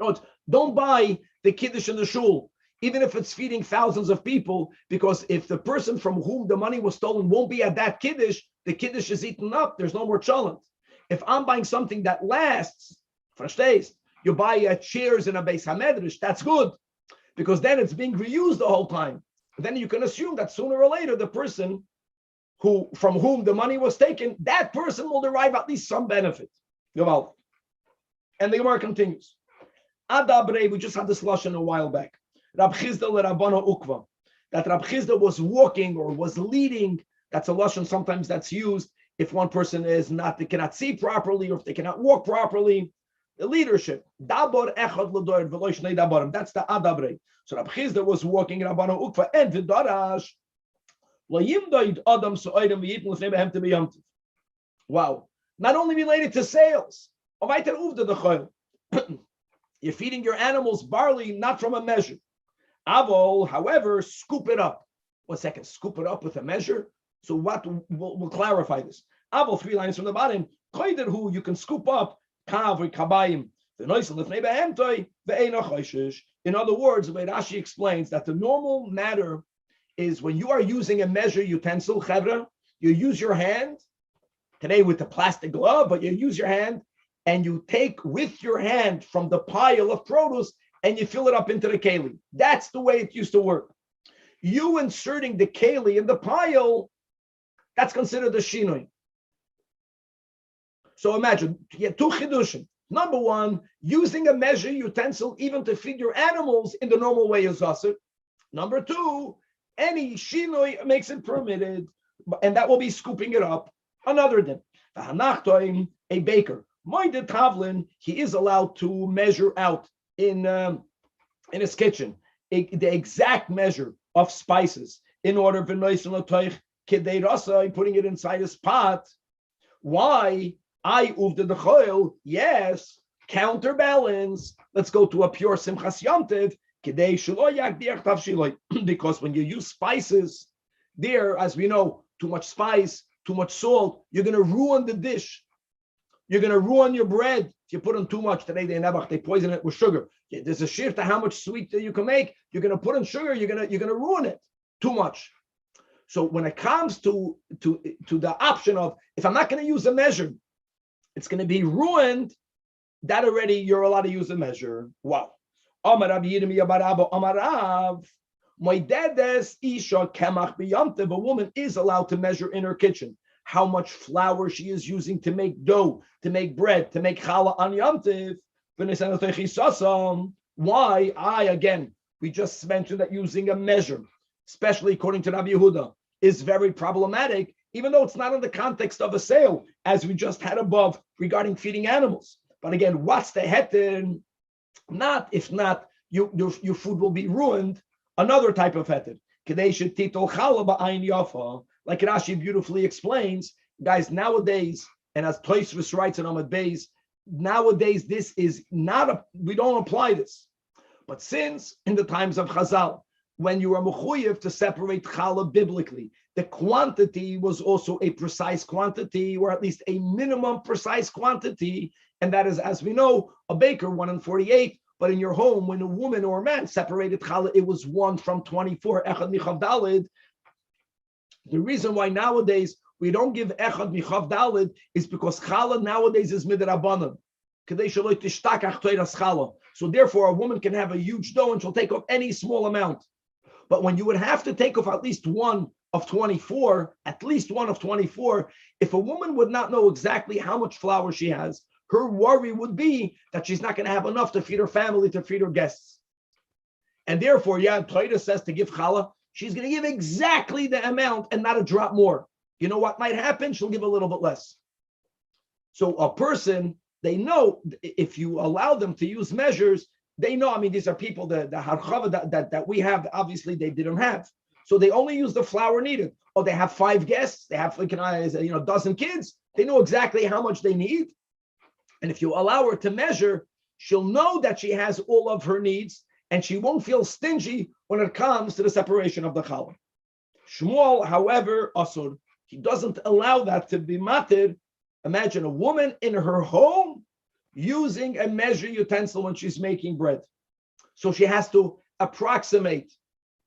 No, don't buy the kiddush in the shul, even if it's feeding thousands of people, because if the person from whom the money was stolen won't be at that kiddush, the kiddush is eaten up. There's no more cholent. If I'm buying something that lasts, verstehst, you buy chairs in a Beis HaMedrash, that's good, because then it's being reused the whole time. Then you can assume that sooner or later the person from whom the money was taken, that person will derive at least some benefit. And the Gemara continues. Adabre, we just had this lashon a while back. Rab Chizda l'Rabbana Ukva, that Rab Chizda was walking or was leading. That's a lashon sometimes that's used if one person they cannot see properly or if they cannot walk properly. The leadership. Dabor echad l'doyer v'lo shnei daborim. That's the adabre. So Rab Chizda was walking Rabbana Ukva and v'darash. Wow. Not only related to sales. You're feeding your animals barley, not from a measure. Avol, however, scoop it up. 1 second, scoop it up with a measure. So what we'll clarify this. Abel, 3 lines from the bottom. Who you can scoop up kav or kabayim. In other words, the way Rashi explains that the normal matter is when you are using a measure utensil, chevra, you use your hand, today with the plastic glove, but you use your hand and you take with your hand from the pile of produce and you fill it up into the keli. That's the way it used to work. You inserting the keli in the pile, that's considered a shinoi. So imagine, you have 2 chidushim. Number 1, using a measure utensil even to feed your animals in the normal way is asur. Number 2, any shinoi makes it permitted, and that will be scooping it up. Another din. A baker. Moide Tavlin, he is allowed to measure out in his kitchen the exact measure of spices in order putting it inside his pot. Why? Yes, counterbalance. Let's go to a pure Simchas Yom Tov, because when you use spices, there, as we know, too much spice, too much salt, you're going to ruin the dish. You're going to ruin your bread if you put in too much. Today they poison it with sugar. There's a shiur to how much sweet that you can make. You're going to put in sugar. You're going to ruin it too much. So when it comes to the option of if I'm not going to use a measure, it's going to be ruined. That already you're allowed to use a measure. Wow. A woman is allowed to measure in her kitchen how much flour she is using to make dough, to make bread, to make challah on Yom Tov. Why? Again, we just mentioned that using a measure, especially according to Rabbi Yehuda, is very problematic, even though it's not in the context of a sale, as we just had above regarding feeding animals. But again, what's the heter? Not, if not, your food will be ruined. Another type of heter. Like Rashi beautifully explains, guys, nowadays, and as Tosfos writes in Amud Beis, nowadays this is not we don't apply this. But since in the times of Chazal, when you are mechuyev to separate challah biblically, the quantity was also a precise quantity, or at least a minimum precise quantity, and that is, as we know, a baker 1 in 48. But in your home, when a woman or a man separated challah, it was 1 from 24. Echad michav dalid. The reason why nowadays we don't give echad michav dalid is because challah nowadays is midrabanan. So therefore, a woman can have a huge dough and she'll take off any small amount. But when you would have to take off at least 1 of 24, if a woman would not know exactly how much flour she has, her worry would be that she's not going to have enough to feed her family, to feed her guests. And therefore, Torah says to give challah, she's going to give exactly the amount and not a drop more. You know what might happen? She'll give a little bit less. So a person, they know if you allow them to use measures, they know, I mean, these are people, the harchava that we have, obviously they didn't have. So they only use the flour needed. Or they have 5 guests, they have a dozen kids. They know exactly how much they need. And if you allow her to measure, she'll know that she has all of her needs, and she won't feel stingy when it comes to the separation of the challah. Shmuel, however, asur, he doesn't allow that to be matir. Imagine a woman in her home using a measure utensil when she's making bread. So she has to approximate,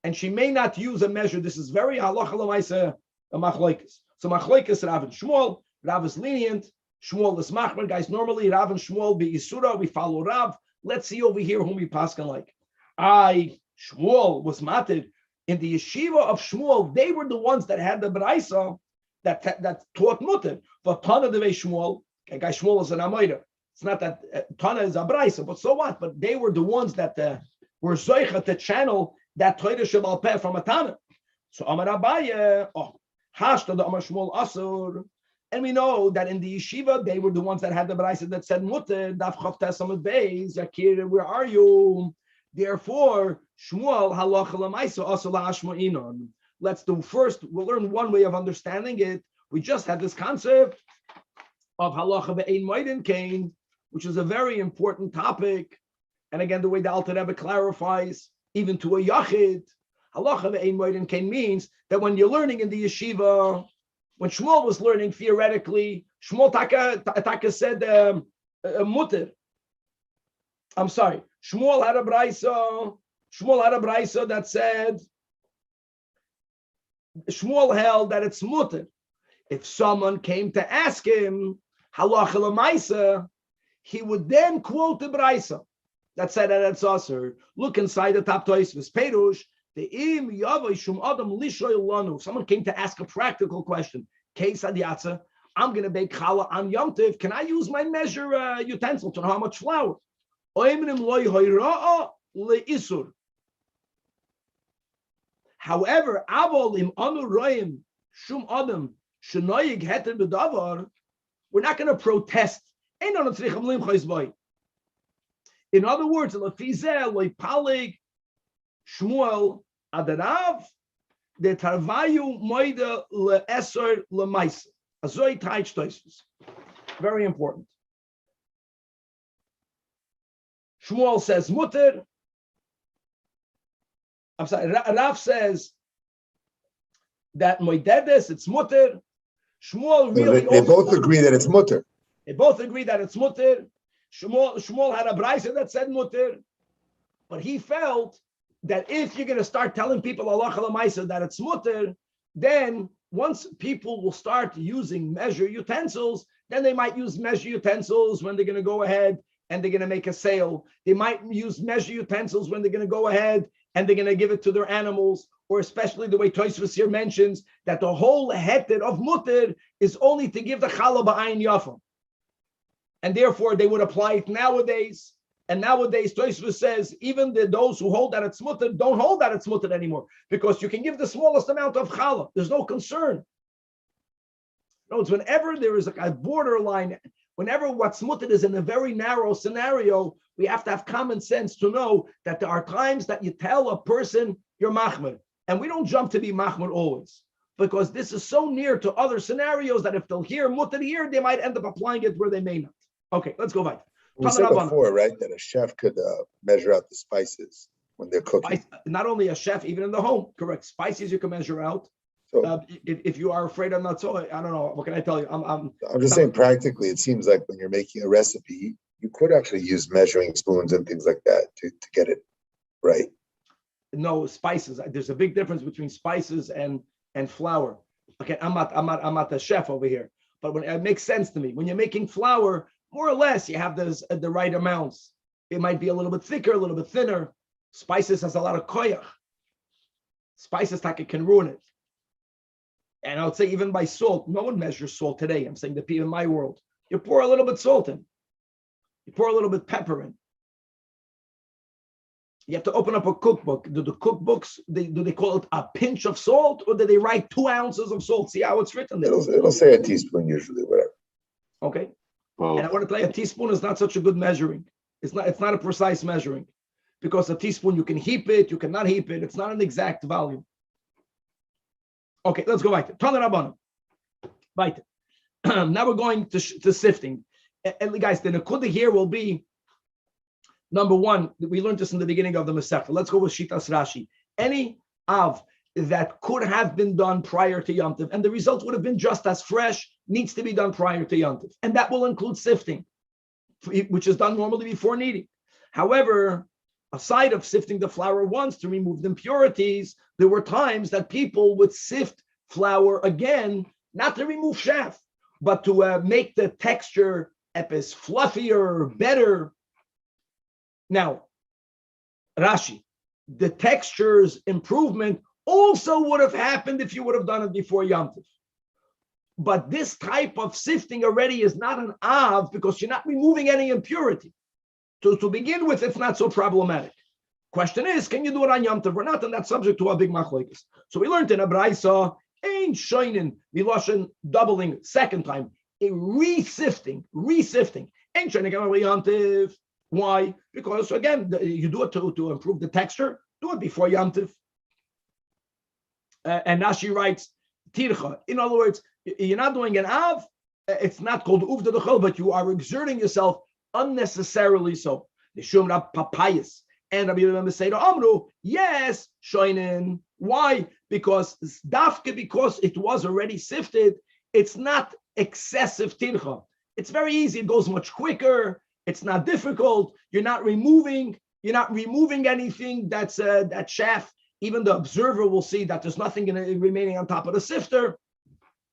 and she may not use a measure. This is very halacha l'maisa machlokes. So machlokes Rav and Shmuel. Rav is lenient. Shmuel is machmer. Guys, normally Rav and Shmuel be Isura. We follow Rav. Let's see over here whom we paskin like. Shmuel was matir. In the yeshiva of Shmuel, they were the ones that had the Beitzah that taught mutter. But Tanach the way Shmuel, guys, Shmuel is an Amoira. It's not that Tanach is a Beitzah, but so what? But they were the ones that were zoicha to channel that Torah Shabal Peh from a Tanach. So Amar Abaye, Hashta the Amar Shmuel Asur. And we know that in the yeshiva, they were the ones that had the Beitzah that said mutter, Daf Chavtes Amud Beis, Yakir, where are you? Therefore, Shmuel halacha l'maisa asur la'ashma inon. Let's do first. We'll learn one way of understanding it. We just had this concept of halacha be'ein moedin kain, which is a very important topic. And again, the way the Alter Rebbe clarifies, even to a yachid, Halacha ve'ein moedin kain means that when you're learning in the yeshiva, when Shmuel was learning theoretically, Shmuel Taka said mutter. I'm sorry. Shmuel had a brayso that said, Shmuel held that it's mutter. If someone came to ask him halacha l'maisa, he would then quote the brayso that said that it's asur. Look inside the top Tosfos Perush. The im yavai shum adam lishoy lanu. If someone came to ask a practical question, case adiyatza, I'm going to bake challah on Yom Tov. Can I use my measure utensil to know how much flour? However, avol im anu roim shum adam shenoyig heter bedavar, we're not going to protest. In other words, lefizeh loipalig Shmuel adarav de tarvayu moida leesor lemaisa. Azoy taich Tosfos. Very important. Shmuel says mutter. I'm sorry. Rav says that moidedes it's mutter. Shmuel really. They both agree that it's mutter. They both agree that it's mutter. Shmuel had a brayso that said mutter, but he felt that if you're going to start telling people halacha l'maisa that it's mutter, then once people will start using measure utensils, then they might use measure utensils when they're going to go ahead and they're going to make a sale. They might use measure utensils when they're going to go ahead and they're going to give it to their animals, or especially the way Tosfos here mentions that the whole heter of mutter is only to give the challah b'ayin yafa. And therefore they would apply it nowadays. And nowadays, Tosfos says, even those who hold that it's mutter don't hold that it's mutter anymore, because you can give the smallest amount of challah. There's no concern. No, it's whenever there is a borderline, whenever what's mutter is in a very narrow scenario, we have to have common sense to know that there are times that you tell a person you're machmer, and we don't jump to be machmer always, because this is so near to other scenarios that if they'll hear mutter here, they might end up applying it where they may not. Okay, let's go back. We said before, right, that a chef could measure out the spices when they're cooking. Not only a chef, even in the home, correct. Spices you can measure out. So, if you are afraid I'm not so, I don't know. What can I tell you? I'm just saying practically, it seems like when you're making a recipe, you could actually use measuring spoons and things like that to get it right. No, spices. There's a big difference between spices and flour. Okay, I'm not a chef over here, but when it makes sense to me, when you're making flour, more or less, you have the right amounts. It might be a little bit thicker, a little bit thinner. Spices has a lot of koyach. Spices can ruin it. And I would say even by salt, no one measures salt today. I'm saying the people in my world. You pour a little bit salt in. You pour a little bit pepper in. You have to open up a cookbook. Do the cookbooks, do they call it a pinch of salt, or do they write 2 ounces of salt? See how it's written there? It'll say a teaspoon usually, whatever. Okay. And I want to tell you, a teaspoon is not such a good measuring. It's not a precise measuring, because a teaspoon, you can heap it, you cannot heap it. It's not an exact volume. Okay, let's go back to Tanach Rabbanan. Right. Now we're going to sifting. And guys, the nekuda here will be, number one, we learned this in the beginning of the Masechta. Let's go with Shitas Rashi. Any av that could have been done prior to Yom Tov, and the result would have been just as fresh, needs to be done prior to Yom Tov. And that will include sifting, which is done normally before kneading. However, aside of sifting the flour once to remove the impurities, there were times that people would sift flour again, not to remove chaff, but to make the texture epis fluffier, better. Now, Rashi, the texture's improvement also would have happened if you would have done it before Yom Tov. But this type of sifting already is not an av, because you're not removing any impurity. So to begin with, it's not so problematic. Question is, can you do it on Yom Tov or not? And that's subject to a big machlokes. So we learned in a brayso, ein shoinin miloshin, doubling second time, a resifting, ein shoinin Yom Tov. Why? Because again, you do it to improve the texture. Do it before Yom Tov. And now she writes, tircha. In other words, you're not doing an av. It's not called uvda dechol, but you are exerting yourself unnecessarily so. The shumra papayas. And Rabbi Yehuda say to Amru, yes, shoinen. Why? Because it was already sifted, it's not excessive tircha. It's very easy. It goes much quicker. It's not difficult. You're not removing anything that's that chaff. Even the observer will see that there's nothing remaining on top of the sifter.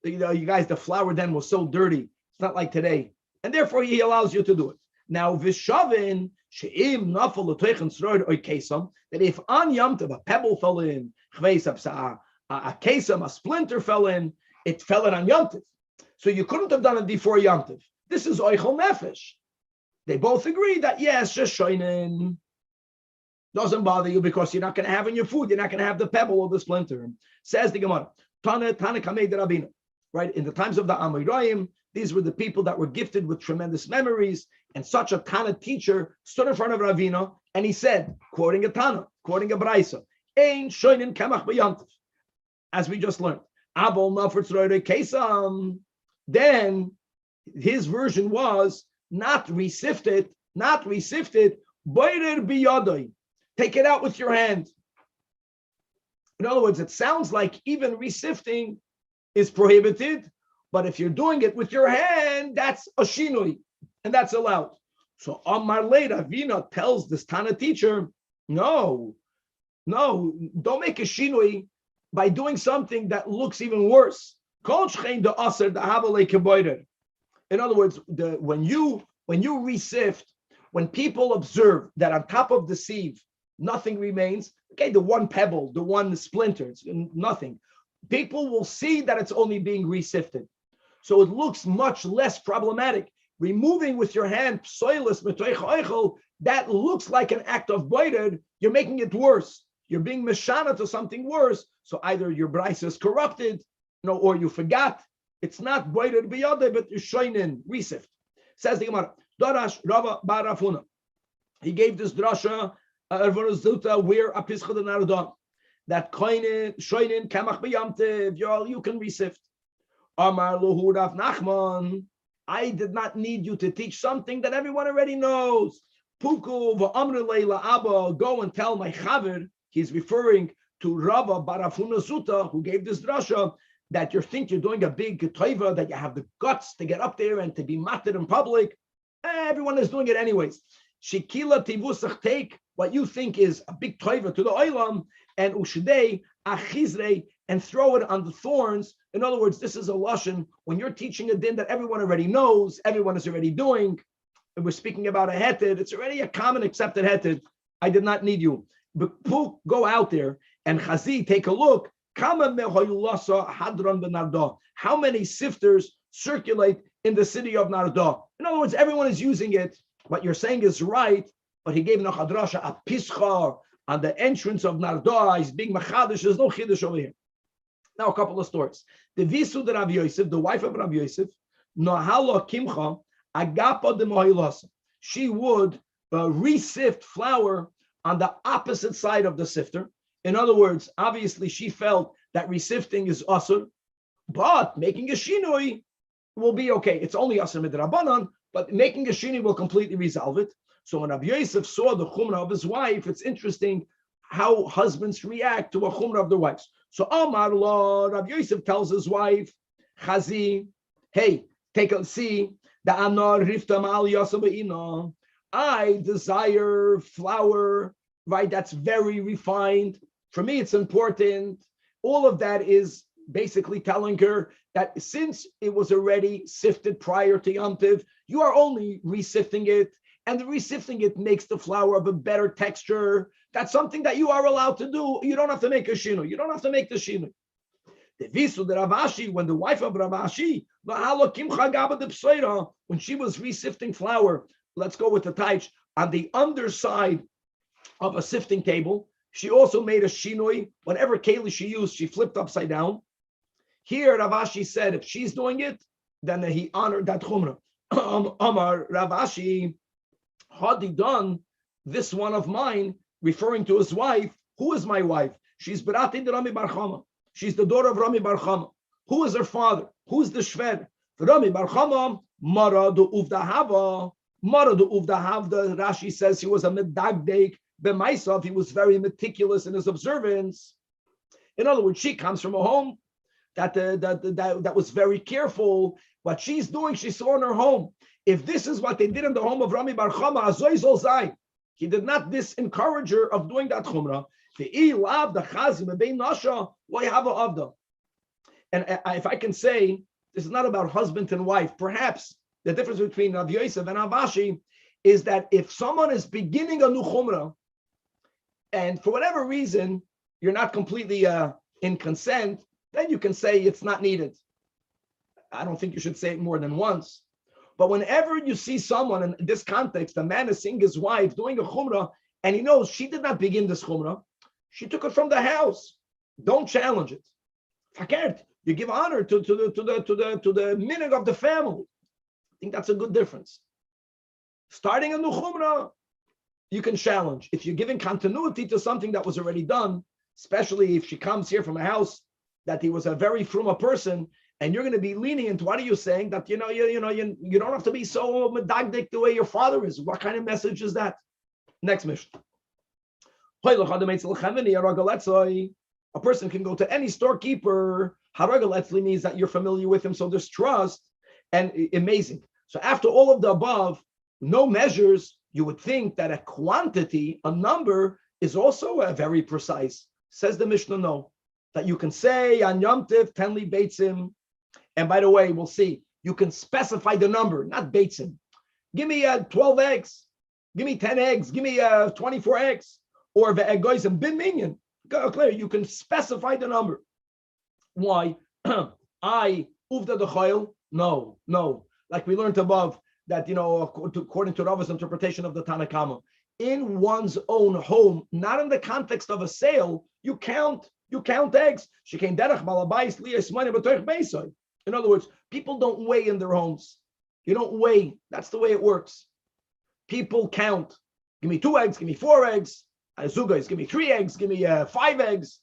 You guys, the flour then was so dirty. It's not like today. And therefore, he allows you to do it. Now, Vishavin, She'im, Nafal, L'Teichen, Sroid, or Kesam, that if on Yom Tov a pebble fell in, a Kesam, a splinter fell in, it fell in on Yom Tov. So you couldn't have done it before Yom Tov. This is Oichel Nefesh. They both agree that, yes, just Shoinen doesn't bother you because you're not going to have in your food, you're not going to have the pebble or the splinter. Says the Gemara, Tanach Kamei de Rabbeinu. Right? In the times of the Amoraim, these were the people that were gifted with tremendous memories, and such a Tana teacher stood in front of Ravina and he said, quoting a Tana, quoting a Beitzah, Ein shoinin kamach b'yantiv, as we just learned. Abol nafert zroide kesam. Then his version was not resifted, boirer biyadai. Take it out with your hand. In other words, it sounds like even resifting is prohibited, but if you're doing it with your hand, that's a shinui, and that's allowed. So Amar later, Ravina tells this Tana teacher, no, don't make a shinui by doing something that looks even worse. In other words, when you resift, when people observe that on top of the sieve nothing remains, okay, the one pebble, the one splinter, it's nothing. People will see that it's only being resifted. So it looks much less problematic. Removing with your hand psoilus metoich oichel, that looks like an act of boited, you're making it worse. You're being meshana to something worse. So either your bris is corrupted, or you forgot. It's not boited biyade, but you're shoinin, resift. Says the Gemara, Darash Rava bar Rafuna. He gave this drasha where a pischa de narodon, that shoinin kamach b'yamtiv, you can resift. Amar Luhu Rav Nachman, I did not need you to teach something that everyone already knows. Puku v'amru leila abba, go and tell my chaver. He's referring to Rava bar Rafuna Zuta, who gave this drasha, that you think you're doing a big teiva, that you have the guts to get up there and to be matted in public. Everyone is doing it anyways. Shikila tivusach, take what you think is a big teiva to the oilam, and ushidei achizrei, and throw it on the thorns. In other words, this is a lashon when you're teaching a din that everyone already knows, everyone is already doing, and we're speaking about a heted, it's already a common accepted heted. I did not need you. But go out there and chazi, take a look. How many sifters circulate in the city of Narda? In other words, everyone is using it. What you're saying is right, but he gave Nachadrasha a pischa on the entrance of Narda. He's being machadish. There's no chiddush over here. Now, a couple of stories. The visu de Rav Yosef, the wife of Rav Yosef, Nohala Kimcha, Agapa de Mohilasa. She would resift flour on the opposite side of the sifter. In other words, obviously, she felt that resifting is asur, but making a shinui will be okay. It's only asur midrabanan, but making a shinui will completely resolve it. So when Rav Yosef saw the chumrah of his wife, it's interesting how husbands react to a chumrah of their wives. So Amar Lo, Rav Yosef tells his wife, Chazi, hey, take a see, the Anar Rifta Aliyah Sabaina. I desire flour, right? That's very refined. For me, it's important. All of that is basically telling her that since it was already sifted prior to Yom Tov, you are only resifting it, and the resifting it makes the flour of a better texture. That's something that you are allowed to do. You don't have to make a shinu. You don't have to make the shinu. The visu de Ravashi, when the wife of Ravashi, when she was resifting flour, let's go with the taich, on the underside of a sifting table, she also made a shinoi. Whatever keli she used, she flipped upside down. Here, Ravashi said, if she's doing it, then he honored that chumrah. Amar Ravashi, Hadi done this one of mine, referring to his wife. Who is my wife? She's Berati de Rami Bar Chama. She's the daughter of Rami Bar Chama. Who is her father? Who is the shved? Rami Bar Chama, Mara du Uvda Hava. Mara du Uvda Havda. Rashi says he was a medagdek B'maisav, he was very meticulous in his observance. In other words, she comes from a home that was very careful. What she's doing, she saw in her home. If this is what they did in the home of Rami Bar Chama, Azoy Zol Zayin, he did not disencourage her of doing that chumrah. And if I can say, this is not about husband and wife. Perhaps the difference between Rav Yosef and Avashi is that if someone is beginning a new chumrah, and for whatever reason you're not completely in consent, then you can say it's not needed. I don't think you should say it more than once. But whenever you see someone in this context, a man is seeing his wife doing a chumrah, and he knows she did not begin this chumrah, she took it from the house. Don't challenge it. Fakert, you give honor to the meaning of the family. I think that's a good difference. Starting a new chumrah, you can challenge. If you're giving continuity to something that was already done, especially if she comes here from a house that he was a very fruma person, and you're going to be lenient, what are you saying? That you don't have to be so medagdic the way your father is. What kind of message is that? Next Mishnah. A person can go to any storekeeper. Haragaletzli means that you're familiar with him, so there's trust. And amazing. So after all of the above, no measures, you would think that a quantity, a number, is also very precise. Says the Mishnah, no. That you can say, on Yom Tiv, tenli beitzim. And by the way, we'll see, you can specify the number, not beitzim. Give me 12 eggs. Give me 10 eggs. Give me 24 eggs. Or ve'egoizim bin minyan. Clear, you can specify the number. Why? I uvda the chayil? No. Like we learned above, that, according to Rava's interpretation of the Tanach, in one's own home, not in the context of a sale, you count eggs. In other words, people don't weigh in their homes. You don't weigh. That's the way it works. People count. Give me 2 eggs. Give me 4 eggs. Zugais, give me 3 eggs. Give me 5 eggs.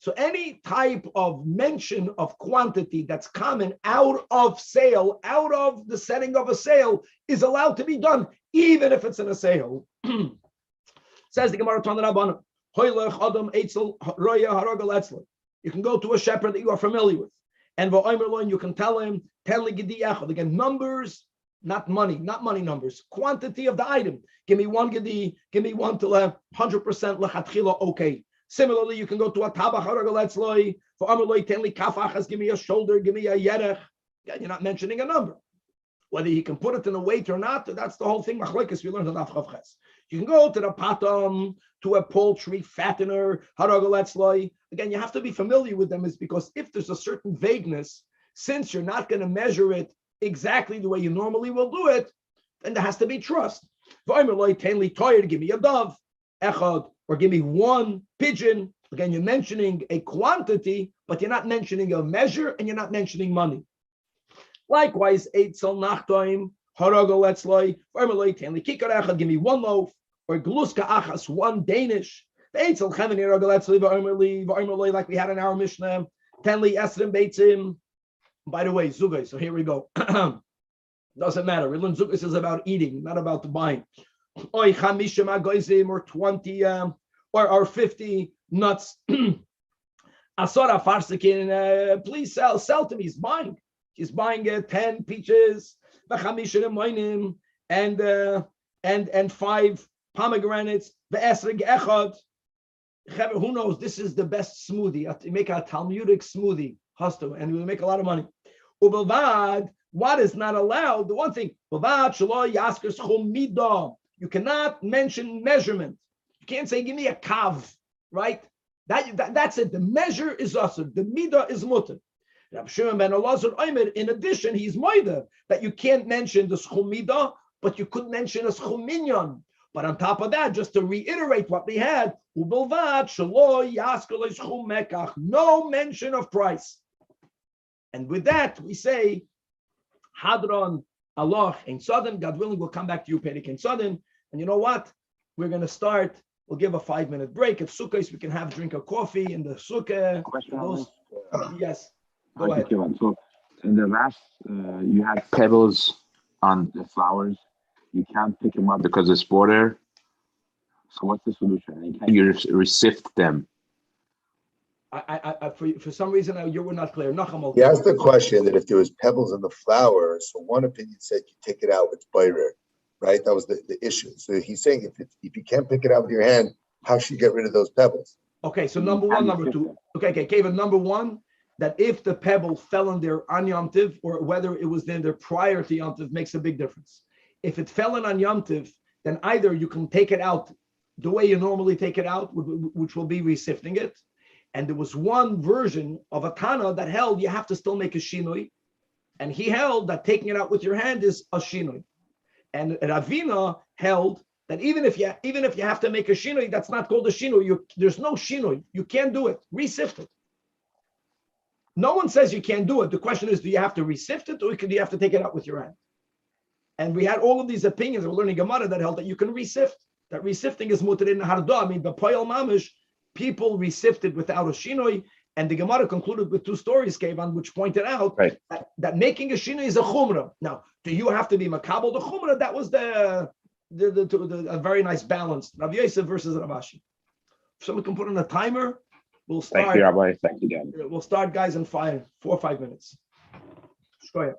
So any type of mention of quantity that's common out of sale, out of the setting of a sale, is allowed to be done, even if it's in a sale. Says the Gemara Tanach, you can go to a shepherd that you are familiar with, and you can tell him, again, numbers, not money numbers, quantity of the item. Give me 1 gedi, give me 1 till 100% lechatchila, okay. Similarly, you can go to a tabach haragaletzloi for amaloi tenli kafachas. Give me a shoulder, give me a yerech. Again, you're not mentioning a number. Whether he can put it in a weight or not, that's the whole thing. Machlokes we learned on Daf Ches. You can go to the patam, to a poultry fattener haragaletzloi. Again, you have to be familiar with them, is because if there's a certain vagueness, since you're not going to measure it exactly the way you normally will do it, then there has to be trust. For amaloi tenli toyer, give me a dove, echad. Or give me 1 pigeon. Again, you're mentioning a quantity, but you're not mentioning a measure, and you're not mentioning money. Likewise, eitzel nachtoim harago letzloi farmaloi tenli kikar echad. Give me 1 loaf, or gluska achas 1 Danish. Eitzel cheveni harago letzloi v'armaloi, like we had in our Mishnah, tenli esrim beitzim. By the way, zugay. So here we go. Doesn't matter. We learn zugay is about eating, not about the buying. Or 20 or 50 nuts. Asora farsikin, please sell to me. He's buying 10 peaches, and 5 pomegranates. Who knows? This is the best smoothie. You make a Talmudic smoothie, and we make a lot of money. What is not allowed? The one thing, you cannot mention measurement. You can't say, give me a kav, right? That's it. The measure is asur. The midah is mutter. Rav Shimon ben Elazar Omer, in addition, he's moida that you can't mention the schum midah, but you could mention a schum minyan. But on top of that, just to reiterate what we had, no mention of price. And with that, we say, Hadron, Allah, Ein Sodom, God willing, we'll come back to you, Perik Ein Sodom. And you know what? We're going to start. We'll give a 5-minute break. At Sukkot, we can have a drink of coffee in the Sukkah. Yes, go ahead. So in the last, you had pebbles on the flowers. You can't pick them up because it's water. So what's the solution? Can you resift them? For some reason, you were not clear. Nachamol. He asked the question that if there was pebbles in the flour, so one opinion said you take it out with birer, right? That was the issue. So he's saying if you can't pick it out with your hand, how should you get rid of those pebbles? Okay, so number one, number two. Okay, Kevin, number one, that if the pebble fell in there on Yom Tiv, or whether it was in there prior to Yom Tiv, makes a big difference. If it fell in on Yom Tiv, then either you can take it out the way you normally take it out, which will be resifting it. And there was one version of a Tana that held you have to still make a shinoi, and he held that taking it out with your hand is a shinoi. And Ravina held that even if you have to make a shinoi, that's not called a shinoi. There's no shinoi. You can't do it. Resift it. No one says you can't do it. The question is, do you have to resift it, or do you have to take it out with your hand? And we had all of these opinions. We're learning Gemara that held that you can resift. That resifting is mutar in harda. I mean, the poyal mamish, people resifted without a shinoi, and the Gemara concluded with two stories, Kevan, which pointed out that making a shinoi is a chumrah. Now, do you have to be makabel the chumrah? That was a very nice balance. Rav Yosef versus Rav Ashi. If someone can put on a timer, we'll start. Thank you, Rabbi. Thank you again. We'll start, guys, in 4 or 5 minutes. Go ahead.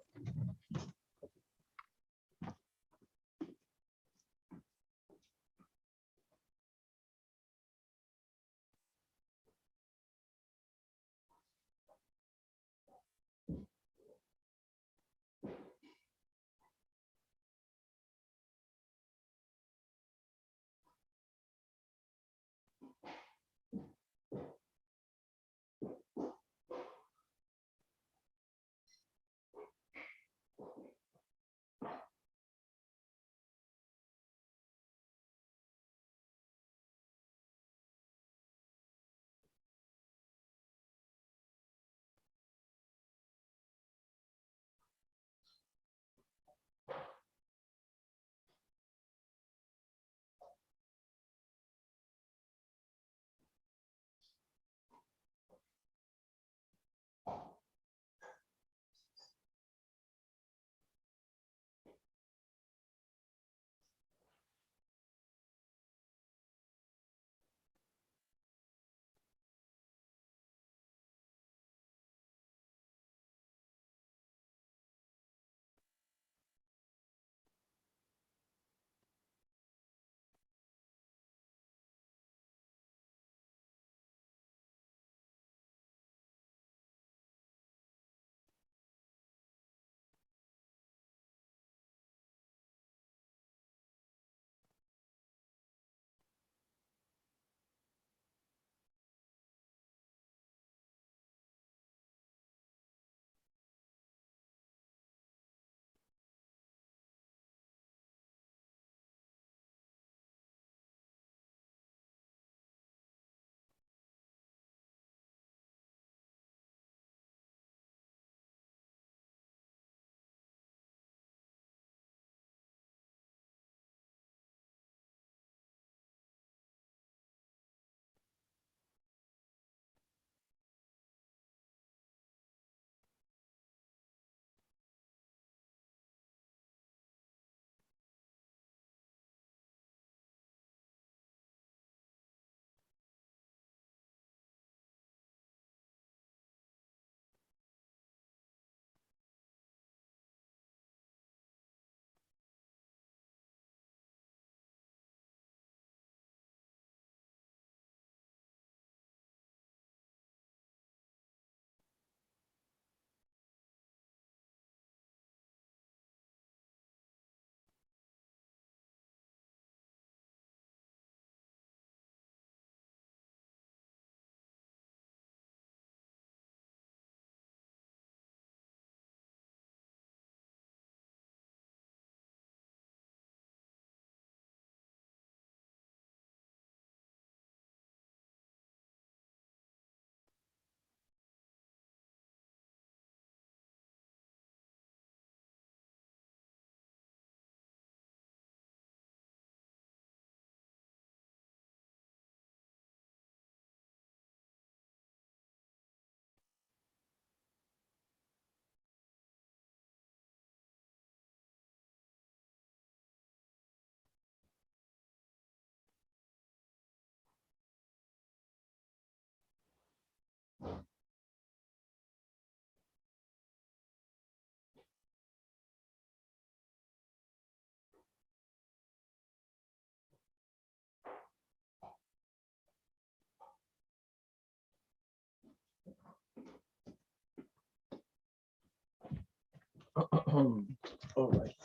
All right.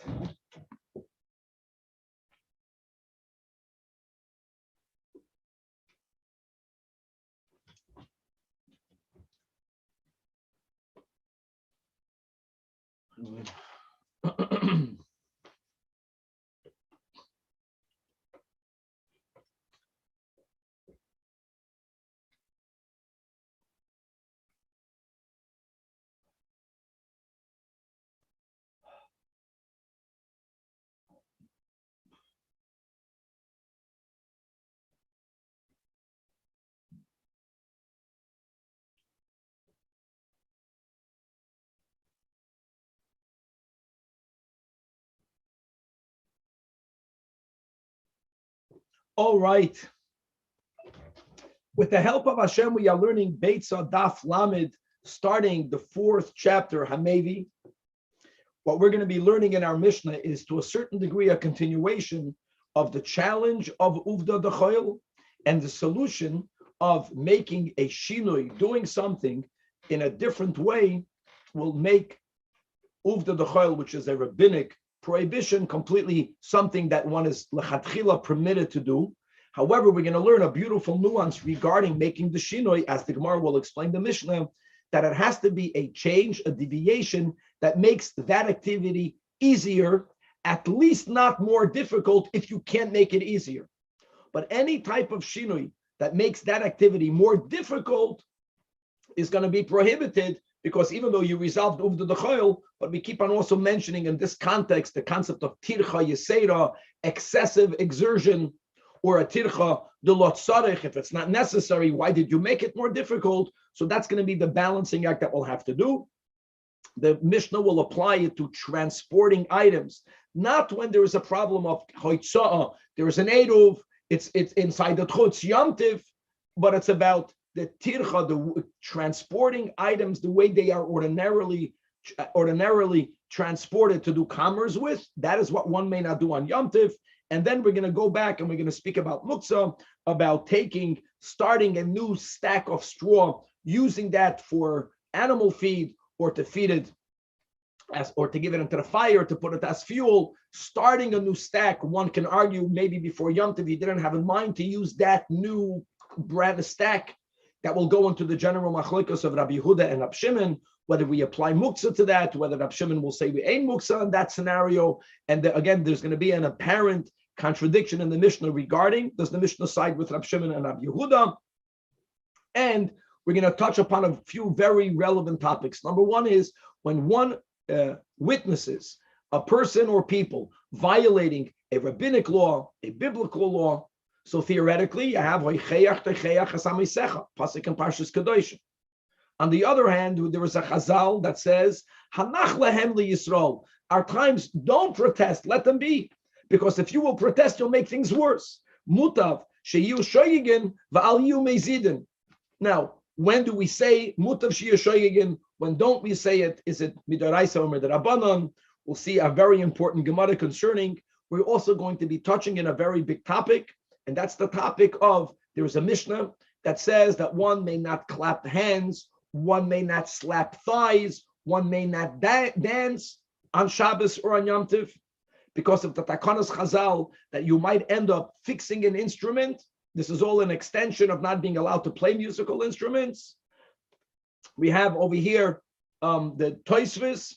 All right. With the help of Hashem, we are learning Beitzah Daf Lamed, starting the 4th chapter, Hamevi. What we're going to be learning in our Mishnah is, to a certain degree, a continuation of the challenge of Uvda D'Choil and the solution of making a shinui, doing something in a different way, will make Uvda D'Choil, which is a rabbinic prohibition, completely something that one is lechatchila permitted to do. However, we're going to learn a beautiful nuance regarding making the shinoi, as the Gemara will explain the Mishnah, that it has to be a change, a deviation that makes that activity easier, at least not more difficult if you can't make it easier. But any type of shinoi that makes that activity more difficult is going to be prohibited, because even though you resolved Uvda D'Choil, but we keep on also mentioning in this context the concept of tircha yesera, excessive exertion, or a tircha de lot sarich, if it's not necessary, why did you make it more difficult? So that's going to be the balancing act that we'll have to do. The Mishnah will apply it to transporting items, not when there is a problem of hoitzah, there is an eruv, it's inside the chutz yamtiv, but it's about the tircha, the transporting items the way they are ordinarily transported to do commerce with. That is what one may not do on yamtiv. And then we're going to go back and we're going to speak about muktzah, about starting a new stack of straw, using that for animal feed, or to feed it or to give it into the fire, to put it as fuel. Starting a new stack, one can argue maybe before Yom Tov, he didn't have in mind to use that new brand stack that will go into the general machlokes of Rabbi Yehuda and Rabbi Shimon, whether we apply muktzah to that, whether Rabbi Shimon will say we ain't muktzah in that scenario. And again, there's going to be an apparent contradiction in the Mishnah regarding, does the Mishnah side with Rabbi Shimon and Rabbi Yehuda? And we're going to touch upon a few very relevant topics. Number one is, when one witnesses a person or people violating a rabbinic law, a biblical law, so theoretically, you have pasuk in Parshas Kedoshim. On the other hand, there is a chazal that says, Hanach lehem liyisrael. Our times, don't protest, let them be. Because if you will protest, you'll make things worse. Mutav sheyu shoyigin va'al yu mezidin. Now, when do we say mutav sheyu shoyigin? When don't we say it? Is it midaraisa or midarabanan? We'll see a very important Gemara concerning. We're also going to be touching in a very big topic, and that's the topic of, there is a Mishnah that says that one may not clap hands, one may not slap thighs, one may not dance on Shabbos or on Yom Tov, because of the takanas chazal, that you might end up fixing an instrument. This is all an extension of not being allowed to play musical instruments. We have over here the Tosfos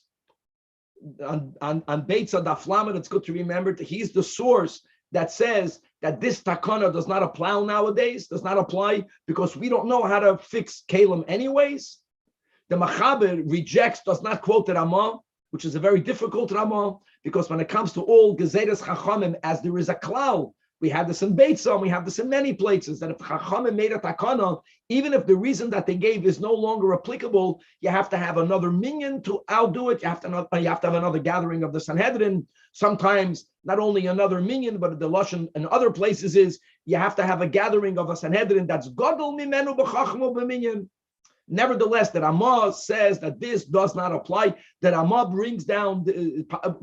on Beitzah Daf Lamed. It's good to remember that he's the source that says that this takana does not apply nowadays, does not apply, because we don't know how to fix kalim anyways. The Mechaber rejects, does not quote the Ramah, which is a very difficult Ramah, because when it comes to all Gezeres Chachamim, as there is a klal, we have this in Beitzah, and we have this in many places, that if Chachamim made a takana, even if the reason that they gave is no longer applicable, you have to have another minyan to outdo it. You have to have another gathering of the Sanhedrin. Sometimes not only another minyan, but the lashon in other places is you have to have a gathering of a Sanhedrin that's gadol mimenu b'chachmo b'minyan. Nevertheless, the Ramah says that this does not apply. The Ramah brings down,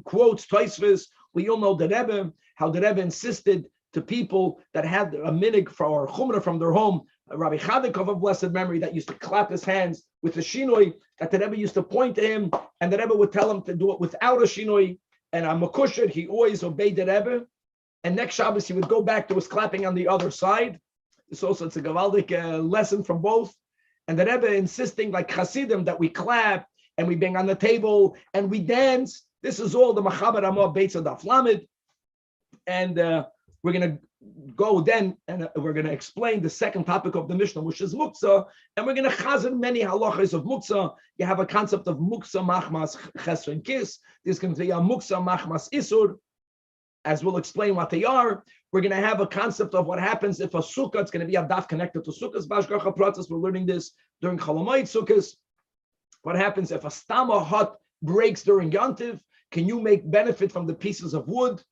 quotes Tosfos. We all know the Rebbe, how the Rebbe insisted to people that had a minig or chumrah from their home Rabbi Chadikov of blessed memory that used to clap his hands with the shinoi, that the Rebbe used to point to him, and the Rebbe would tell him to do it without a shinoi. And on Makusher, he always obeyed the Rebbe. And next Shabbos, he would go back to his clapping on the other side. It's a Gavaldic lesson from both. And the Rebbe insisting, like Hasidim, that we clap and we bang on the table and we dance. This is all the Machaber Amah Beitzah Daf Lamed. And we're going to go then and we're going to explain the second topic of the Mishnah, which is Muktzah. And we're going to chazan many halachas of Muktzah. You have a concept of Muktzah Machmas Chesr and Kis. There's going to be a Muktzah Machmas Isur, as we'll explain what they are. We're going to have a concept of what happens if a sukkah, it's going to be a daf connected to sukkahs, bashgacha process. We're learning this during Chalamayit sukkahs. What happens if a stama hut breaks during Yantiv? Can you make benefit from the pieces of wood?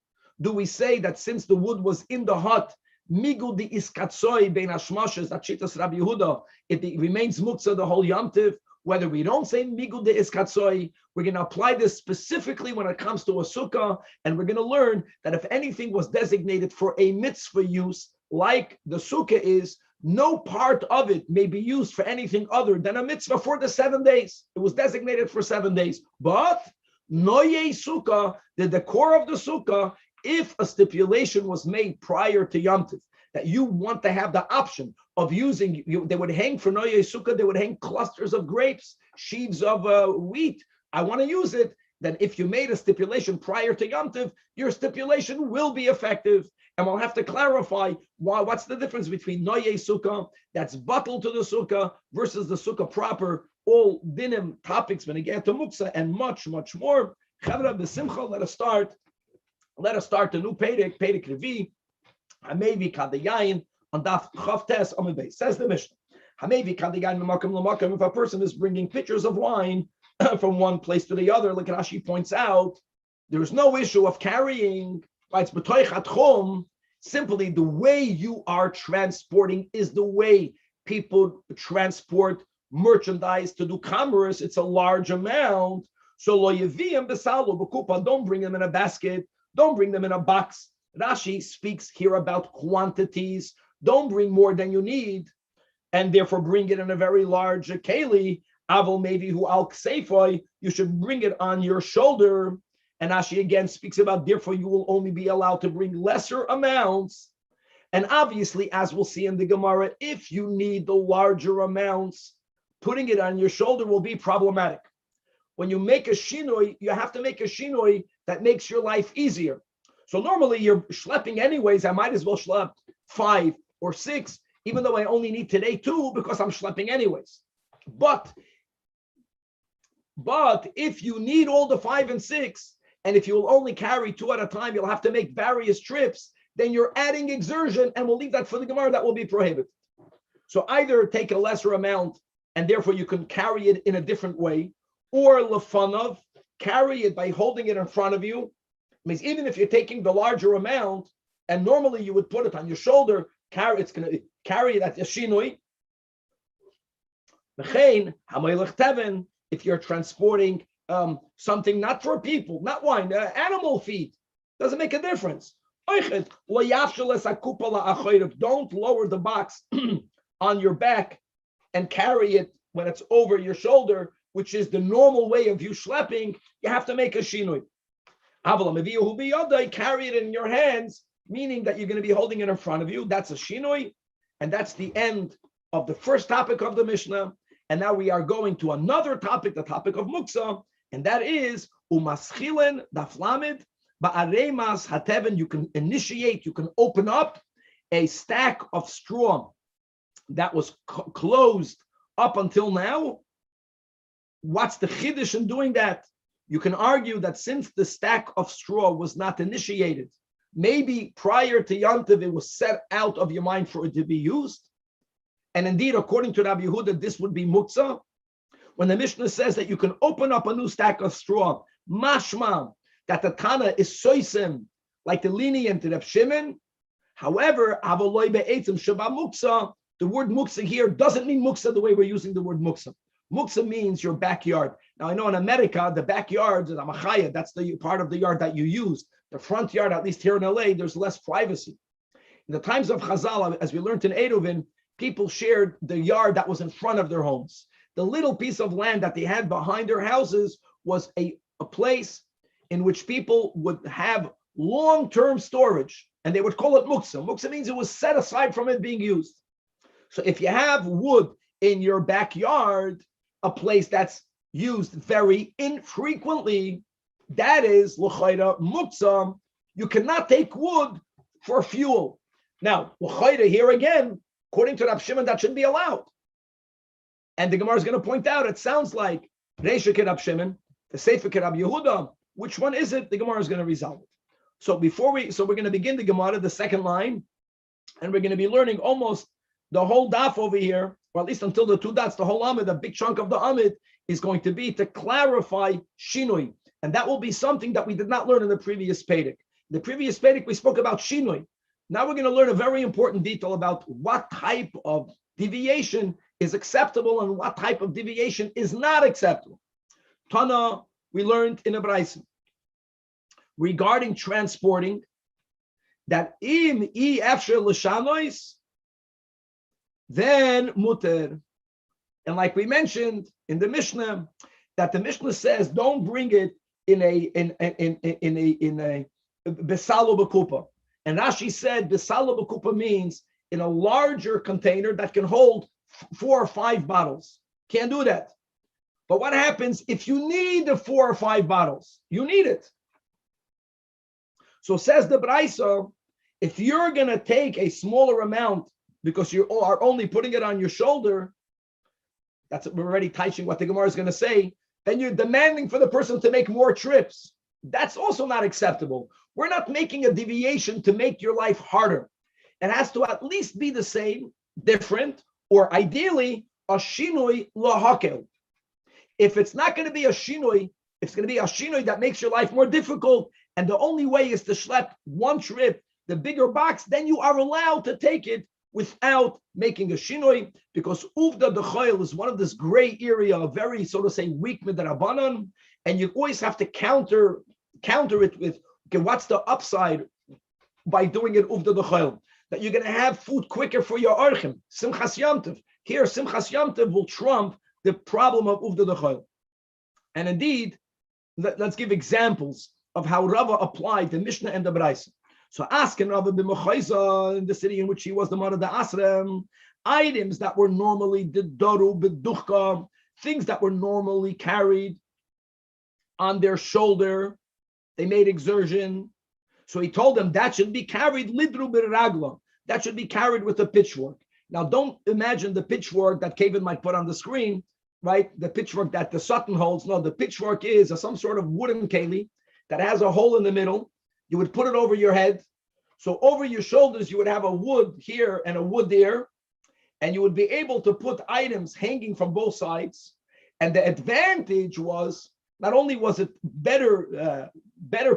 Do we say that since the wood was in the hut, migul di iskatsoi bein hashmashes, that shitas Rabbi Yehuda, it remains muktzah the whole Yantiv? Whether we don't say migul de iskatsoi, we're going to apply this specifically when it comes to a sukkah, and we're going to learn that if anything was designated for a mitzvah use, like the sukkah is, no part of it may be used for anything other than a mitzvah for the 7 days. It was designated for 7 days. But noye sukkah, the decor of the sukkah, if a stipulation was made prior to Yom Tov, that you want to have the option of using, they would hang for Noye Sukkah, they would hang clusters of grapes, sheaves of wheat. I want to use it. Then if you made a stipulation prior to Yom Tov, your stipulation will be effective. And we'll have to clarify what's the difference between Noye Sukkah, that's bottled to the Sukkah, versus the Sukkah proper, all dinim topics when it gets to Muktzah, and much, much more. Chavra b'simcha, let us start the new Perek Revi. Hamevi kadayayin on daf chavtes amud beis. Says the Mishnah. Hamevi kadayayin l'makom l'makom. If a person is bringing pitchers of wine from one place to the other, like Rashi points out, there is no issue of carrying. It's b'toich atchum. Simply the way you are transporting is the way people transport merchandise to do commerce. It's a large amount. So lo yeviyim b'salu b'kupa. Don't bring them in a basket. Don't bring them in a box. Rashi speaks here about quantities. Don't bring more than you need, and therefore bring it in a very large keli. Aval maybe who al kseifoy, you should bring it on your shoulder. And Rashi again speaks about therefore you will only be allowed to bring lesser amounts. And obviously, as we'll see in the Gemara, if you need the larger amounts, putting it on your shoulder will be problematic. When you make a shinoi, you have to make a shinoi that makes your life easier. So normally you're schlepping anyways. I might as well schlep 5 or 6, even though I only need today 2 because I'm schlepping anyways. But if you need all the 5 and 6, and if you will only carry 2 at a time, you'll have to make various trips, then you're adding exertion, and we'll leave that for the Gemara, that will be prohibited. So either take a lesser amount, and therefore you can carry it in a different way, or lefanov, carry it by holding it in front of you. It means even if you're taking the larger amount, and normally you would put it on your shoulder, it's going to carry it at the shinui. If you're transporting something not for people, not wine, animal feed, doesn't make a difference. Don't lower the box on your back and carry it when it's over your shoulder, which is the normal way of you schlepping. You have to make a shinui. Carry it in your hands, meaning that you're going to be holding it in front of you. That's a shinui, and that's the end of the first topic of the Mishnah. And now we are going to another topic, the topic of Muktzah, and that is umaschilen daflamid ba'aremas hateven. You can initiate, you can open up a stack of straw that was closed up until now. What's the chiddush in doing that? You can argue that since the stack of straw was not initiated, maybe prior to Yom Tov, it was set out of your mind for it to be used. And indeed, according to Rabbi Yehuda, this would be muktzah. When the Mishnah says that you can open up a new stack of straw, mashma, that the Tana is soisim, like the lenient Reb Shimon. However, avoloi be'etzim sheba muktzah, the word muktzah here doesn't mean muktzah the way we're using the word muktzah. Muktzah means your backyard. Now, I know in America, the backyard, the amachaya, that's the part of the yard that you use. The front yard, at least here in LA, there's less privacy. In the times of Chazal, as we learned in Eruvin, people shared the yard that was in front of their homes. The little piece of land that they had behind their houses was a place in which people would have long-term storage, and they would call it muksa. Muksa means it was set aside from it being used. So if you have wood in your backyard, a place that's used very infrequently, that is l'chayra muksa. You cannot take wood for fuel. Now, l'chayra here again, according to Rab Shimon, that shouldn't be allowed. And the Gemara is going to point out, it sounds like Reisha Rab Shimon, the Sefer Rab Yehuda. Which one is it? The Gemara is going to resolve it. So we're going to begin the Gemara, the second line, and we're going to be learning almost the whole daf over here, or at least until the two dots, the whole Amid, a big chunk of the Amid is going to be to clarify Shinui. And that will be something that we did not learn in the previous Pedic. The previous Pedic, we spoke about Shinui. Now we're going to learn a very important detail about what type of deviation is acceptable and what type of deviation is not acceptable. Tana, we learned in a Beitzah regarding transporting that im I after l'shanois, then muter. And like we mentioned in the Mishnah, that the Mishnah says don't bring it in a besalo b'kupa. And Rashi said besalo b'kupa means in a larger container that can hold 4 or 5 bottles. Can't do that. But what happens if you need the 4 or 5 bottles? You need it. So says the Beitzah, if you're going to take a smaller amount because you are only putting it on your shoulder, we're already teaching what the Gemara is going to say, then you're demanding for the person to make more trips. That's also not acceptable. We're not making a deviation to make your life harder. It has to at least be the same, different, or ideally, a shinui lahakel. If it's not going to be a shinui, it's going to be a shinui that makes your life more difficult, and the only way is to schlep one trip, the bigger box, then you are allowed to take it without making a shinui, because uvda dechayil is one of this gray area, a very, so to say, weak midrabanan, and you always have to counter it with, okay, what's the upside by doing it uvda dechayil? That you're going to have food quicker for your archim. Simchas Yamtiv. Here, Simchas Yamtiv will trump the problem of uvda dechayil. And indeed, let's give examples of how Rava applied the Mishnah and the Beitzah. So asking Rava b'Mechayza, in the city in which he was the mother of the Asrem, items that were normally the doru b'duchka, things that were normally carried on their shoulder, they made exertion. So he told them that should be carried lidru b'ragla, that should be carried with a pitchfork. Now don't imagine the pitchfork that Kevin might put on the screen, right? The pitchfork that the Sutton holds. No, the pitchfork is some sort of wooden keli that has a hole in the middle. You would put it over your head. So over your shoulders, you would have a wood here and a wood there. And you would be able to put items hanging from both sides. And the advantage was, not only was it better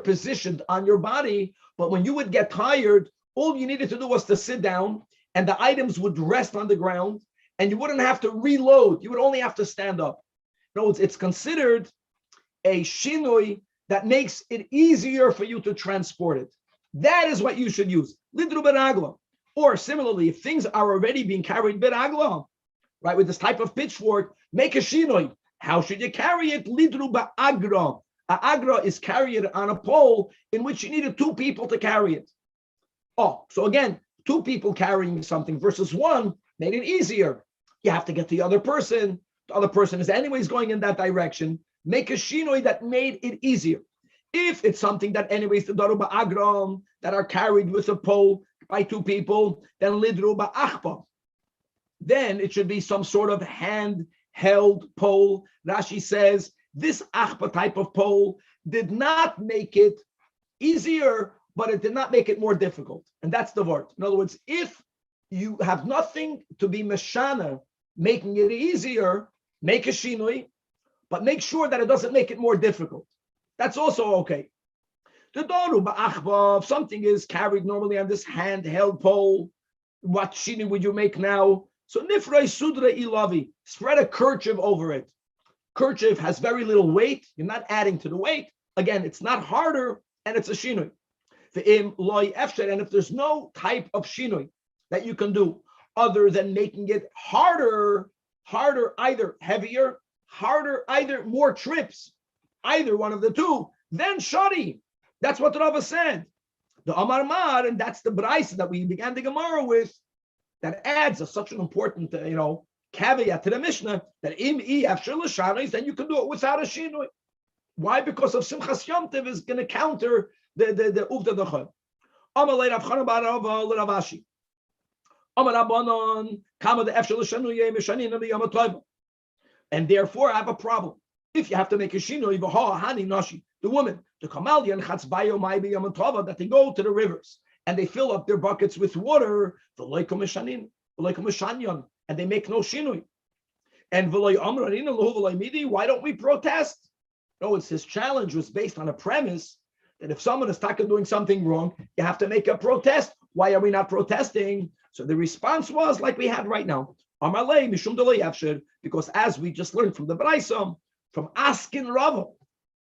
positioned on your body, but when you would get tired, all you needed to do was to sit down and the items would rest on the ground and you wouldn't have to reload. You would only have to stand up. No, it's considered a shinui that makes it easier for you to transport it. That is what you should use. Lidru beragla. Or similarly, if things are already being carried beragla, right, with this type of pitchfork, make a shinoi. How should you carry it? Lidru ba'agra. Agra is carried on a pole in which you needed 2 people to carry it. Oh, so again, 2 people carrying something versus 1 made it easier. You have to get the other person. The other person is anyways going in that direction. Make a shinoi that made it easier. If it's something that anyways the daru ba'agram that are carried with a pole by 2 people, then lidru ba'achpa. Then it should be some sort of hand-held pole. Rashi says this achpa type of pole did not make it easier, but it did not make it more difficult. And that's the word. In other words, if you have nothing to be meshana, making it easier, make a shinui, but make sure that it doesn't make it more difficult. That's also okay. The daru ba'achba, if something is carried normally on this handheld pole, what shinui would you make now? So nifrei sudra ilavi, spread a kerchief over it. Kerchief has very little weight. You're not adding to the weight. Again, it's not harder, and it's a shinui. And if there's no type of shinui that you can do, other than making it harder, either heavier, harder, either more trips, either one of the two, then shari. That's what the Rava said. The Amar Mar, and that's the Beitzah that we began the Gemara with, that adds such an important, caveat to the Mishnah, that im after l'sharis, then you can do it without a shinui. Why? Because of Simchas Yom Tov is going to counter the Uvda Dachon. Amar le'Rav Chana bar Rava l'Rav Ashi. Amar Rabbanon kama the after l'shanuye mishanin b'Yom Tov. And therefore, I have a problem. If you have to make a shinui, hani nashi, the woman, the kamalya and chatzbayo mai b'Yom Tov, that they go to the rivers and they fill up their buckets with water, the loikom mishanin, loikom mishanyon, and they make no shinui. And v'loy amranin lahu v'loy midi. Why don't we protest? No, it's his challenge was based on a premise that if someone is doing something wrong, you have to make a protest. Why are we not protesting? So the response was like we had right now. Amalei mishum delay afshir, because as we just learned from the Beitzah, from asking Rava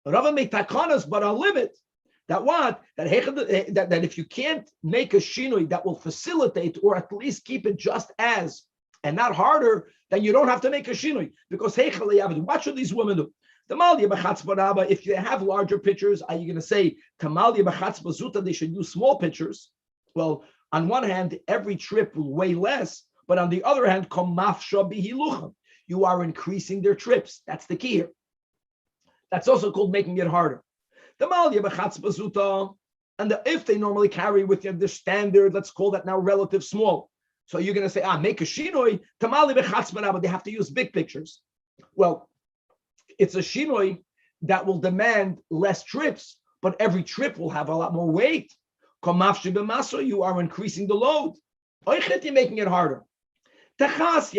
made takanas, but a limit. That what? That if you can't make a shinui that will facilitate or at least keep it just as and not harder, then you don't have to make a shinui. Because what should these women do? The Maliyah b'chatzba, if they have larger pitchers, are you going to say Tamaliyah b'chatzba zuta they should use small pitchers? Well, on one hand, every trip will weigh less, but on the other hand, komafsha bihilucham, you are increasing their trips. That's the key here. That's also called making it harder. The Maliyah b'chatzba zuta, and if they normally carry with them the standard, let's call that now relative small. So you're going to say, make a shinoi, Tamaliyah b'chatzba, but they have to use big pictures. Well, it's a shinoi that will demand less trips, but every trip will have a lot more weight. You are increasing the load. You're making it harder. Let's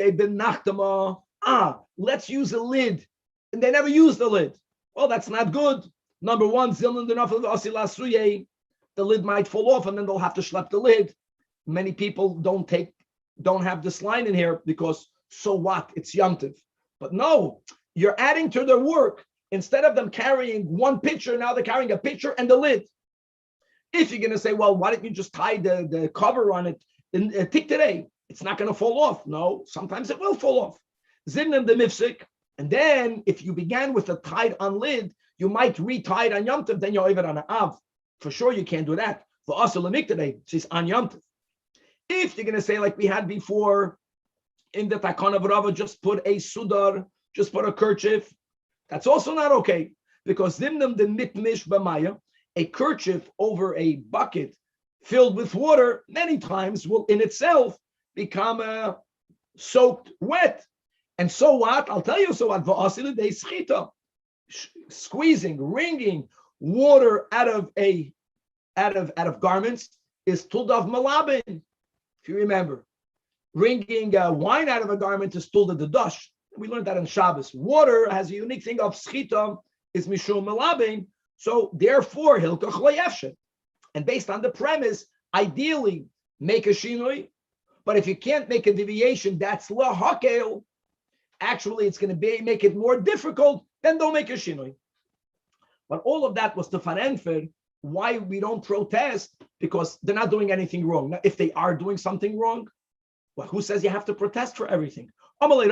use a lid. And they never use the lid. Well, that's not good. Number one, the lid might fall off and then they'll have to schlep the lid. Many people don't have this line in here because so what? It's Yom Tov. But no, you're adding to their work. Instead of them carrying one pitcher, now they're carrying a pitcher and the lid. If you're going to say, well, why don't you just tie the cover on it in a tick today? It's not going to fall off. No, sometimes it will fall off. Zimnim the mifsik. And then if you began with a tied on lid, you might re-tie it on Yom Tov, then you're over on an Av. For sure you can't do that. For us, today, she's on Yom Tov. If you're going to say like we had before, in the Takana of Rava, just put a sudar, just put a kerchief, that's also not okay. Because Zimnim the mitmish b'maya, a kerchief over a bucket filled with water many times will in itself become soaked wet. And so what? I'll tell you so what. Squeezing, wringing water out of garments is tuldav malabin. If you remember, wringing wine out of a garment is tuldav the dash. We learned that in Shabbos. Water has a unique thing of schita is mishum malabin. So therefore, hilkach loyefshet. And based on the premise, ideally make a shinui. But if you can't make a deviation, that's lahakel. Actually, it's going to make it more difficult. Then don't make a shinui. But all of that was to farenfer why we don't protest, because they're not doing anything wrong. Now, if they are doing something wrong, well, who says you have to protest for everything? I don't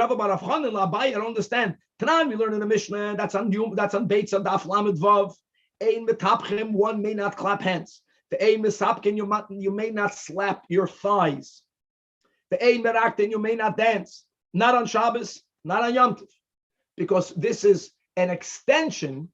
understand. Tanan, we learn in the Mishnah, that's on Beitzah, Daf Lamed Vav. Ein metapchim, one may not clap hands. The ein mesapkin, you may not slap your thighs. The ein meraktin, you may not dance. Not on Shabbos, not on Yom Tov, because this is an extension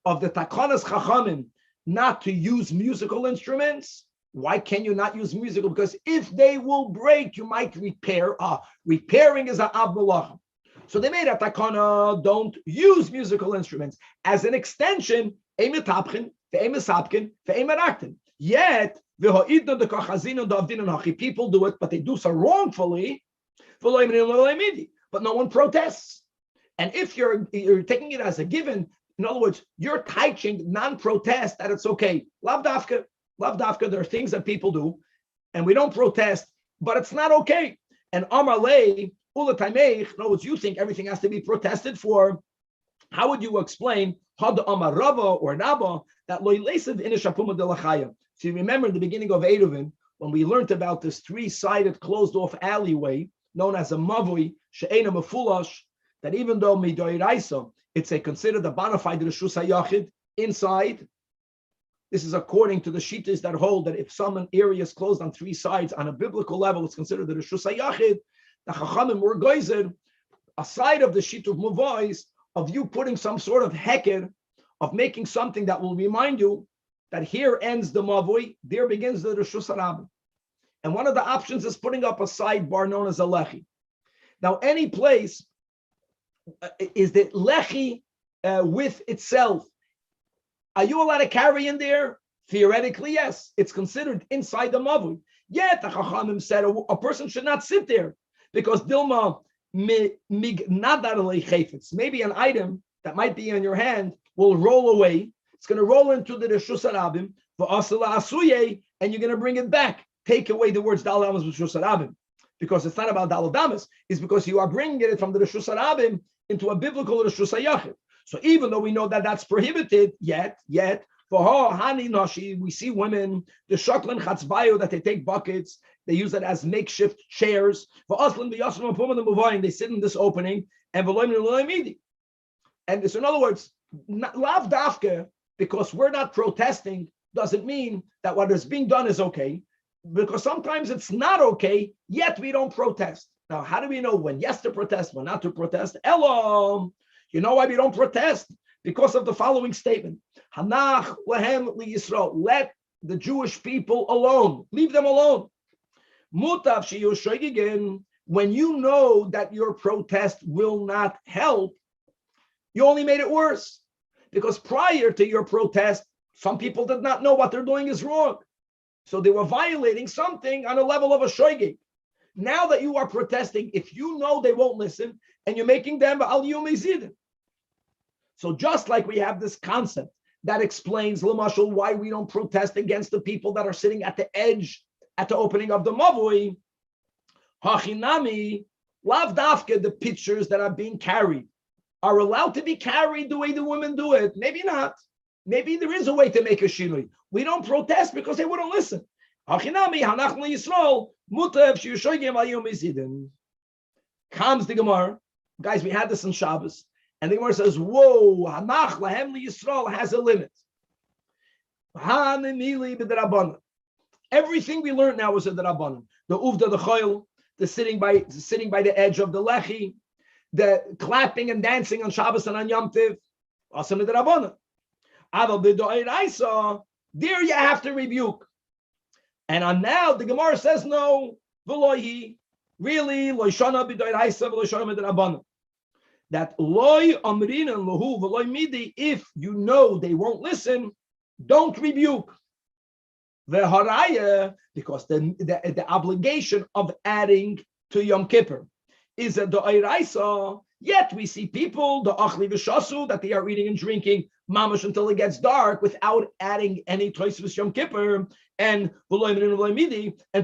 of the Takanas Chachamim not to use musical instruments. Why can you not use musical? Because if they will break, you might repair. Repairing is a av malachim. So they made a takana, don't use musical instruments as an extension. Yet people do it, but they do so wrongfully. But no one protests. And if you're taking it as a given, in other words, you're teaching non-protest that it's okay. Lav dafka, there are things that people do, and we don't protest, but it's not okay. And Amar lei ula taimech, in other words, you think everything has to be protested for. How would you explain had Amar Rava or Naba that lo yleisiv in a shapuma de lachaya? So you remember in the beginning of Eruvin, when we learned about this three-sided closed-off alleyway known as a mavui she'ena mefulash, that even though midoiraisa it's considered a bona fide reshus hayachid inside. This is according to the shittas that hold that if some area is closed on three sides on a biblical level, it's considered the reshus hayachid. The chachamim were geyser aside of the shit of muvais of you putting some sort of heker of making something that will remind you that here ends the mavui, there begins the reshus harabim. And one of the options is putting up a sidebar known as a lechi. Now, any place is the lechi with itself. Are you allowed to carry in there? Theoretically, yes. It's considered inside the mavui. Yet the chachamim said a person should not sit there because dilma maybe an item that might be in your hand will roll away. It's going to roll into the reshus harabim and you're going to bring it back. Take away the words dal damas reshus harabim, because it's not about dal damas. It's because you are bringing it from the reshus harabim into a biblical reshus hayachid. So even though we know that that's prohibited, yet for her hani nashi, we see women the shaklan chatzbayo that they take buckets, they use it as makeshift chairs. For aslan b'yasram apum the muvayin, they sit in this opening and v'loim. And so in other words, lav dafke, because we're not protesting doesn't mean that what is being done is okay. Because sometimes it's not okay, yet we don't protest. Now, how do we know when yes to protest, when not to protest? Elom. You know why we don't protest? Because of the following statement. Hanach lehem li Yisrael. Let the Jewish people alone. Leave them alone. Mutav shiur shoygigin. When you know that your protest will not help, you only made it worse. Because prior to your protest, some people did not know what they're doing is wrong. So they were violating something on a level of a shoygig. Now that you are protesting, if you know they won't listen, and you're making them Aliyah mezidin. So just like we have this concept that explains, Lamashal, why we don't protest against the people that are sitting at the edge at the opening of the mavui, Hachinami, lav dafke, the pictures that are being carried are allowed to be carried the way the women do it. Maybe not. Maybe there is a way to make a shiur. We don't protest because they wouldn't listen. Hachinami, hanach Yisrael, mutav shiushoygim aliyum izidin. Comes the Gemara. Guys, we had this in Shabbos. And the Gemara says, whoa, hanach lahem Yisrael has a limit. Everything we learned now was a derabanan. The uvda, the choil, the sitting by the edge of the lechi, the clapping and dancing on Shabbos and on Yom Tiv, also the derabanan. There you have to rebuke. And on now the Gemara says no, v'lohi, really, loishana b'doiraisa v'loishana b'derabanan. That loy amrin and lahu v'loy midi, if you know they won't listen, don't rebuke. V'haraya, because the obligation of adding to Yom Kippur is a doiraisa. Yet we see people, the achli v'shasu, that they are eating and drinking mamash until it gets dark without adding any toisvus Yom Kippur, and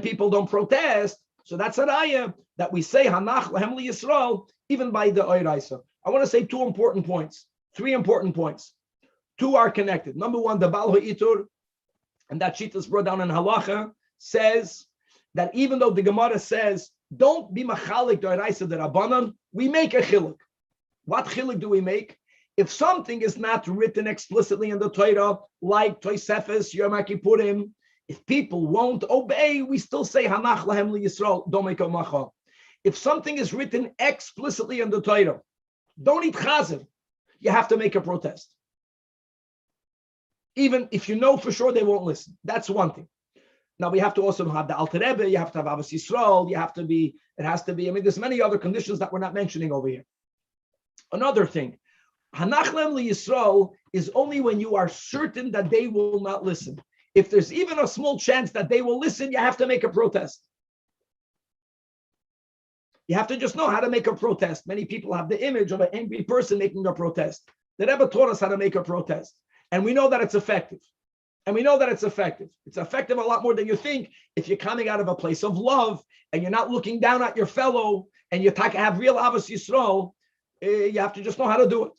people don't protest. So that's a raya that we say hanach lahem li Yisrael even by the oiraisa. I want to say three important points. 2 are connected. Number 1, the Baal Ha'itur, and that shita is brought down in halacha, says that even though the Gemara says don't be machalik the oiraisa the rabbanan, we make a chiluk. What chiluk do we make? If something is not written explicitly in the Torah, like Tosefes, Yom Kippurim, if people won't obey, we still say hanach lahem li Yisrael, don't make a macha. If something is written explicitly in the Torah, don't eat chazer, you have to make a protest. Even if you know for sure they won't listen. That's one thing. Now we have to also have the Alter Rebbe, you have to have Avos Yisrael, it has to be, there's many other conditions that we're not mentioning over here. Another thing, hanach lahem li Yisrael is only when you are certain that they will not listen. If there's even a small chance that they will listen, you have to make a protest. You have to just know how to make a protest. Many people have the image of an angry person making a protest. The Rebbe taught us how to make a protest. And we know that it's effective. It's effective a lot more than you think if you're coming out of a place of love and you're not looking down at your fellow and you have real Avos Yisrael. You have to just know how to do it.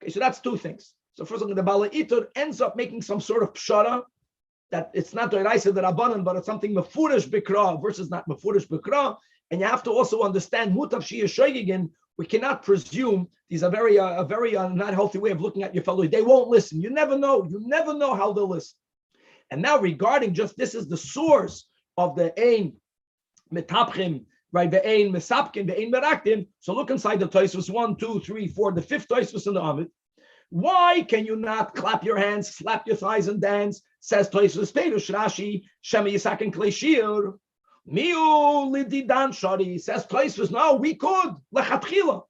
Okay, so that's 2 things. So first of all, the Baal Itur ends up making some sort of pshara that it's not Doiraisa the Rabbanan, but it's something Mefurish Bikra versus not Mefurish Bikra. And you have to also understand Mutav Shia Shoygin. We cannot presume these are a very not healthy way of looking at your fellow. They won't listen. You never know. You never know how they'll listen. And now regarding just this is the source of the Ein Metapchim, right? The Ein Mesapkin, the Ein Meraktim. So look inside the Tosfos 1, 2, 3, 4, the fifth Tosfos in the Amid. Why can you not clap your hands, slap your thighs, and dance? Says Tosfos Perush Rashi, Shema Yisak and Klei Shiur. Miu lididan shari. Says Tosfos, no, we could. Lechatchila.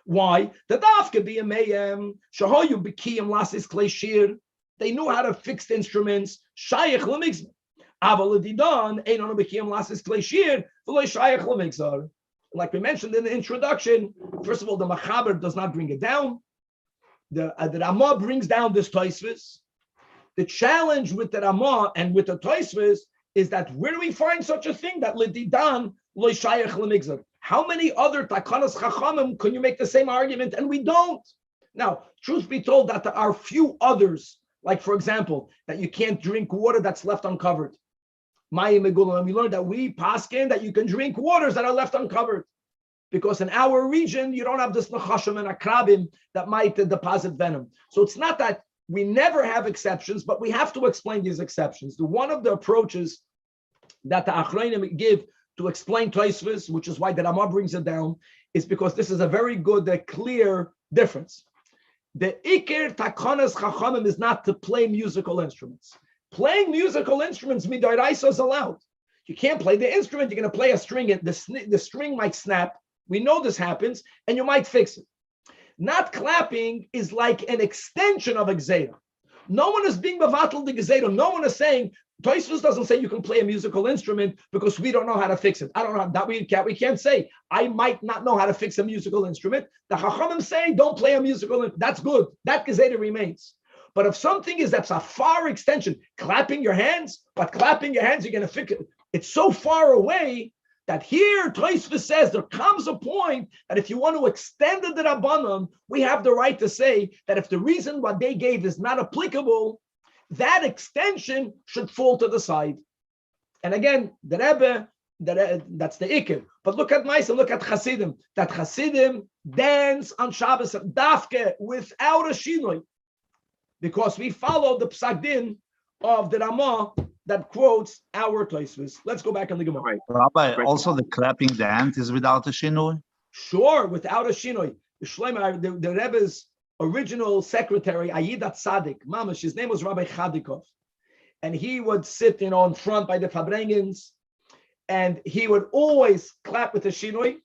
Why? The daf could be a mayem. Shahoyu b'kiyim lasis Klei Shiur. They knew how to fix the instruments. Shayach l'migzar. Aval lididan ein onu b'kiyim lasis Klei Shiur. V'lo shayach l'migzar. Like we mentioned in the introduction, first of all, the Machaber does not bring it down. The Ramah brings down this Tosfos. The challenge with the Ramah and with the Tosfos is that where do we find such a thing that Lididan Lo Shayach L'Migzar? How many other Takanas Chachamim can you make the same argument? And we don't. Now, truth be told, that there are few others, like for example, that you can't drink water that's left uncovered. Mayim Megulam, and we learned that we paskin that you can drink waters that are left uncovered. Because in our region, you don't have this nechashim and akrabim that might deposit venom. So it's not that we never have exceptions, but we have to explain these exceptions. One of the approaches that the Achronim give to explain Tosfos, which is why the Ramah brings it down, is because this is a very good, clear difference. The Iker Takanas Chachamim is not to play musical instruments. Playing musical instruments, midoraisa, is allowed. You can't play the instrument, you're going to play a string, and the string might snap. We know this happens, and you might fix it. Not clapping is like an extension of a gzeira. No one is being mevatel the gzeira. No one is saying, Tosfos doesn't say you can play a musical instrument because we don't know how to fix it. I don't know that we can't say. I might not know how to fix a musical instrument. The Chachamim say don't play a musical instrument. That's good. That gzeira remains. But if something that's a far extension, clapping your hands, you're going to fix it. It's so far away that here Tosfos says there comes a point that if you want to extend the Rabbanon, we have the right to say that if the reason what they gave is not applicable, that extension should fall to the side. And again, the Rebbe, that's the Iker. But look at Maisa, look at Hasidim. That Hasidim dance on Shabbos dafke without a shinoi, because we follow the Psak Din of the Ramah that quotes our Tosfos. Let's go back on the Gemara. Right. Rabbi, also the clapping the hand is without a shinoi? Sure, without a shinoi. The Rebbe's original secretary, Ayidat Sadik, Mamash, his name was Rabbi Chadikov. And he would sit, in front by the Fabrengens, and he would always clap with the shinoi.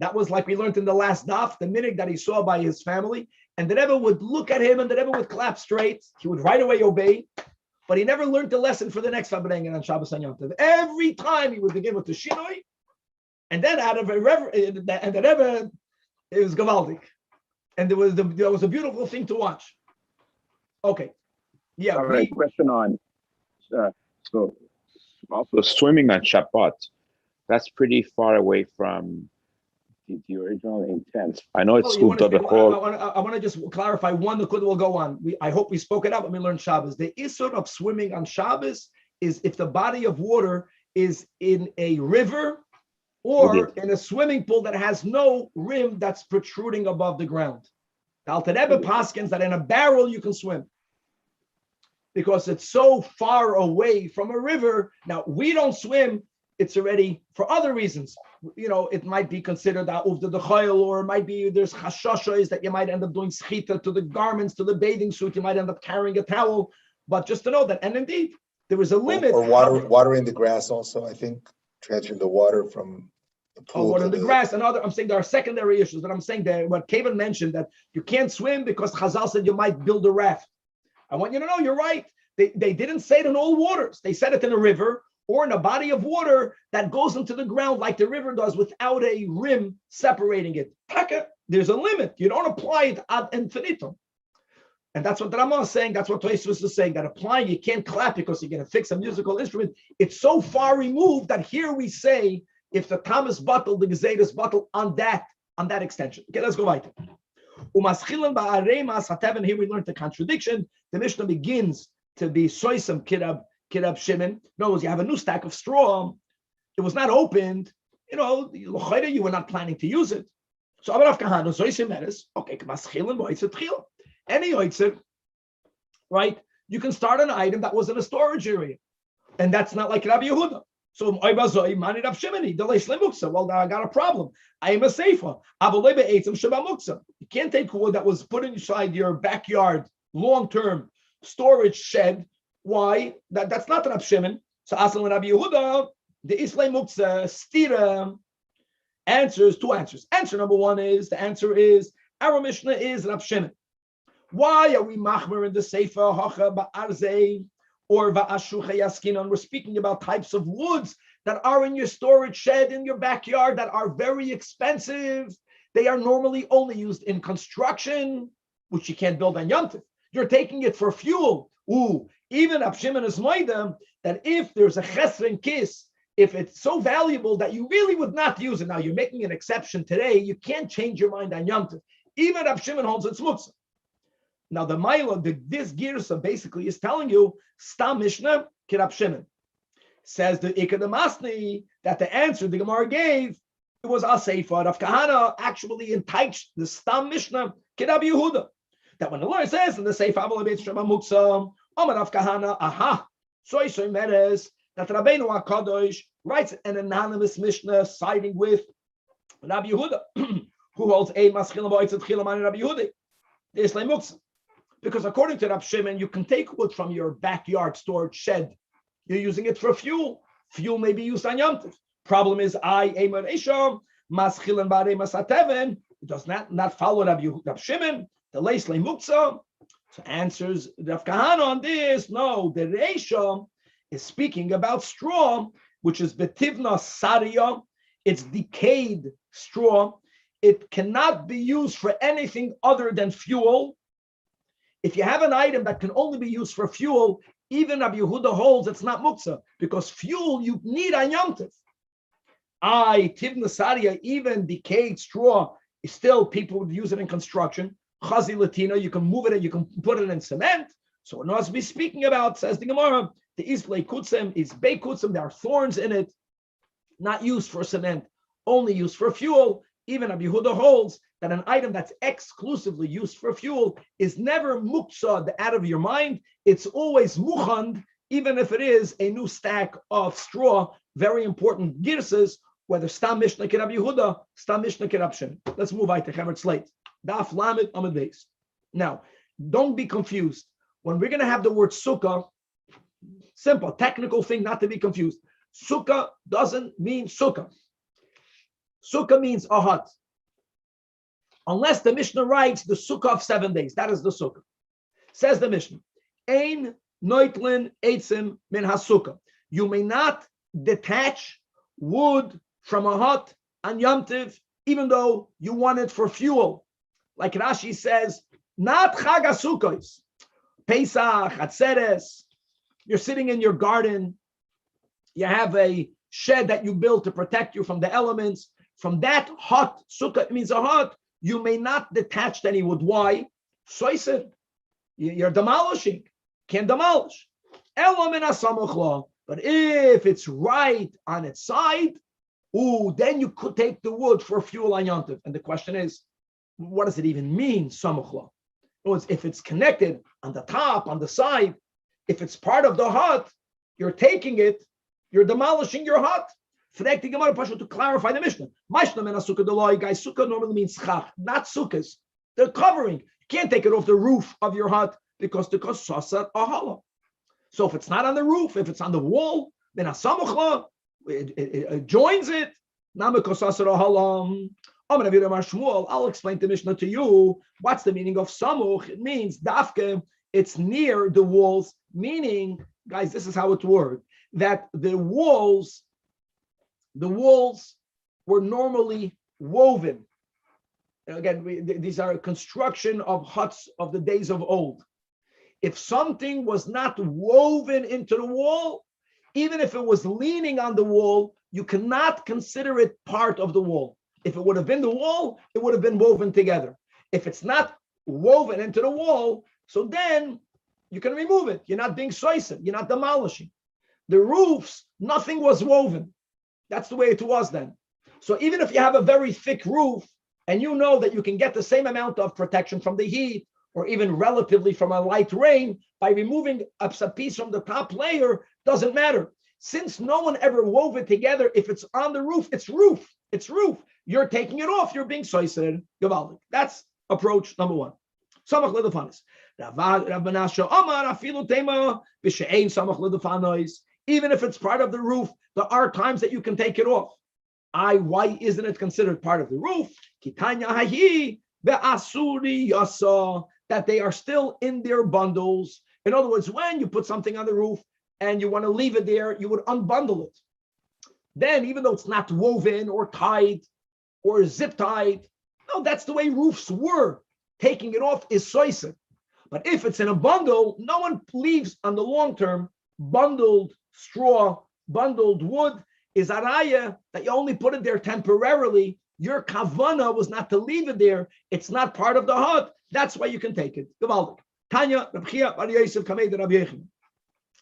That was like we learned in the last daf, the minig that he saw by his family. And the Rebbe would look at him, and the Rebbe would clap straight. He would right away obey. But he never learned the lesson for the next Fabrengen on Shabbos and Yom Tov. Every time he would begin with the shinoi, and then out of a and the Rebbe, it was gavaldik, and there was a beautiful thing to watch. Okay, yeah. All right. Question on so also swimming on Shabbat. That's pretty far away from the original intent. I know it's moved to the whole. I want to just clarify one. The Kud will go on. I hope we spoke it up when we learned Shabbos. The issur of swimming on Shabbos is if the body of water is in a river or in a swimming pool that has no rim that's protruding above the ground. The Alter Rebbe paskins that in a barrel you can swim because it's so far away from a river. Now we don't swim. It's already for other reasons. It might be considered uvda dechayil, or it might be there's chashashos that you might end up doing schita to the garments, to the bathing suit. You might end up carrying a towel. But just to know that, and indeed, there is a limit. Or watering the grass also, I think, transferring the water from the pool. Water in the grass and other. I'm saying there are secondary issues, but I'm saying that what Kevin mentioned that you can't swim because Chazal said you might build a raft. I want you to know you're right. They didn't say it in all waters. They said it in a river or in a body of water that goes into the ground like the river does without a rim separating it. There's a limit. You don't apply it ad infinitum. And that's what the Ramah is saying. That's what Tosfos is saying, that applying, you can't clap because you're going to fix a musical instrument. It's so far removed that here we say, if the Thomas bottle, the Gezedas bottle on that extension. Okay, let's go weiter. Here we learned the contradiction. The Mishnah begins to be soisam kirab Shimon. No, you have a new stack of straw. It was not opened. You were not planning to use it. So Abarav Kahana soisim meres. Okay, k'maschilim moitzer tchila. Any oitzer, right? You can start an item that was in a storage area, and that's not like Rabbi Yehuda. So well, I got a problem. I am a seifa. You can't take wood that was put inside your backyard long-term storage shed. Why? That's not Rab Shimon. So Aslan Rabbi Yehuda, the Islam Muksa stira answers two answers. Answer number one is our Mishnah is Rab Shimon. Why are we machmer in the Sefer Hacha Ba'arzei or Va'ashucha Yaskinon? We're speaking about types of woods that are in your storage shed in your backyard that are very expensive. They are normally only used in construction, which you can't build on Yom Tov. You're taking it for fuel. Even Rab Shimon is moidem that if there's a chesren kiss, if it's so valuable that you really would not use it. Now you're making an exception today. You can't change your mind on Yom Tov. Even Rab Shimon holds it's muksa. Now the Milo, this Girsa basically is telling you, Stam Mishnah, Kirab Shimon. Says the Ikademasni that the answer the Gemara gave, it was Aseifa. Rav Kahana actually enticed the Stam Mishnah, Kirab Yehuda. That when the Lord says in the Seifa Abel Beit Shema Muksa, Omar Rav Kahana, soy meres, that Rabbeinu HaKadosh writes an anonymous Mishnah siding with Rabbi Yehuda, who holds a Maschilam Ba'otzet Chilam Rabbi Yehuda, the Islam Muksa. Because according to Rab Shimon, you can take wood from your backyard storage shed. You're using it for fuel. Fuel may be used on Yom Tov. Problem is, it does not follow Rab Shimon, the Leisle Muksa. So answers Rav Kahana on this. No, the Reisha is speaking about straw, which is Betivna Saria. It's decayed straw. It cannot be used for anything other than fuel. If you have an item that can only be used for fuel, even Rabbi Yehuda holds it's not muksa, because fuel you need on Yom Tov. Tivna Saria, even decayed straw, is still, people would use it in construction. Chazi Latina, you can move it and you can put it in cement. So we're not to be speaking about, says the Gemara, the Isblei Kutzim, is Bei Kutzim, there are thorns in it, not used for cement, only used for fuel. Even Rabbi Yehuda holds that an item that's exclusively used for fuel is never muksa out of your mind. It's always muchand, even if it is a new stack of straw. Very important girsas, whether Stam Mishnah Kirab Yehuda, Stam Mishnah Kirab Shimon. Let's move on to Chemer Slate. Daf Lamed Amud Beis. Now, don't be confused. When we're going to have the word sukkah, simple, technical thing not to be confused. Sukkah doesn't mean sukkah. Sukkah means a hut. Unless the Mishnah writes the sukkah of 7 days. That is the sukkah. Says the Mishnah. Ein noitlin eitzim min hasukkah. You may not detach wood from a hut on Yom Tov, even though you want it for fuel. Like Rashi says, not Chag HaSukkos. Pesach, Atzeres. You're sitting in your garden. You have a shed that you built to protect you from the elements. From that hut, sukkah means a hut, you may not detach any wood. Why? Soiser. You're demolishing. Can't demolish. But if it's right on its side, then you could take the wood for fuel on Yom Tov. And the question is, what does it even mean, samuchla? If it's connected on the top, on the side, if it's part of the hut, you're taking it, you're demolishing your hut. To clarify the Mishnah, guys, sukkah normally means schach, not sukkahs. They're covering. You can't take it off the roof of your hut because the kosasat ahala. So if it's not on the roof, if it's on the wall, then asamuchla, it joins it. I'll explain the Mishnah to you. What's the meaning of samuch? It means dafke. It's near the walls. Meaning, guys, this is how it worked. That the walls were normally woven. Again, these are a construction of huts of the days of old. If something was not woven into the wall, even if it was leaning on the wall, you cannot consider it part of the wall. If it would have been the wall, it would have been woven together. If it's not woven into the wall, so then you can remove it. You're not being soisin. You're not demolishing. The roofs, nothing was woven. That's the way it was then. So even if you have a very thick roof and you know that you can get the same amount of protection from the heat or even relatively from a light rain by removing a piece from the top layer, doesn't matter. Since no one ever wove it together, if it's on the roof, it's roof. It's roof. You're taking it off. You're being soiser. Gavaldik. That's approach number one. Samach ledefanis. Rav Menashe Omar afilu tema b'she'ein samach ledefanis. Even if it's part of the roof, there are times that you can take it off. Why isn't it considered part of the roof? Kitanya hahi be'asuri yasa, that they are still in their bundles. In other words, when you put something on the roof and you want to leave it there, you would unbundle it. Then, even though it's not woven or tied or zip tied, no, that's the way roofs were. Taking it off is soiser. But if it's in a bundle, no one leaves on the long term bundled straw, bundled wood is araya that you only put it there temporarily. Your kavana was not to leave it there. It's not part of the hut. That's why you can take it. Gavaldik. Tanya, Reb Chia, Bar Yosef, Kamei de Rabbi Yechim.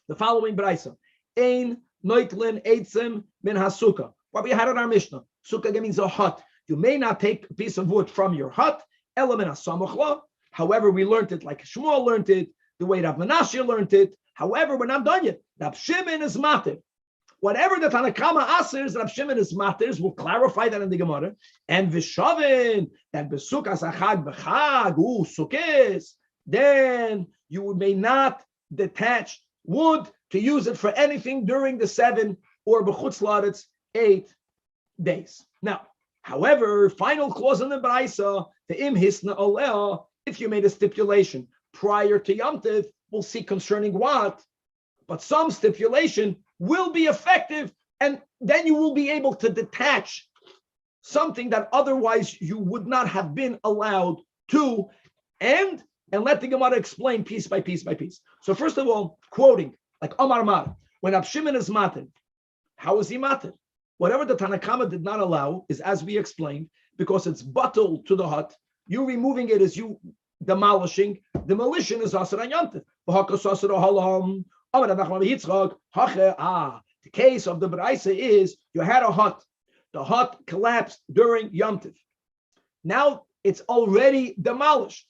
The following Beitzah. Ein noitlin eitzim min hasuka. What we had in our Mishnah. Sukkah means a hut. You may not take a piece of wood from your hut. Element hasamuchla. However, we learned it like Shmuel learned it, the way Rav Menashe learned it. However, we're not done yet. Rav Shimon is matir. Whatever the Tanakama asers, Rav Shimon is matir. We'll clarify that in the Gemara. And Vishavin, that besukas achag b'chag, sukkis, then you may not detach wood to use it for anything during the 7 or b'chutz la'aretz 8 days. Now, however, final clause in the Beitzah, the im hisna oleh, if you made a stipulation prior to Yom Tov, we'll see concerning what, but some stipulation will be effective, and then you will be able to detach something that otherwise you would not have been allowed to, and let the Gemara explain piece by piece by piece. So first of all, quoting, like Omar Mar, when Rav Shimon is matir, how is he matir? Whatever the Tanakama did not allow is, as we explained, because it's bottled to the hut. You removing it is you demolishing. Demolition is asur on Yom Tov. The case of the Beitzah is you had a hut. The hut collapsed during Yom Tov. Now it's already demolished.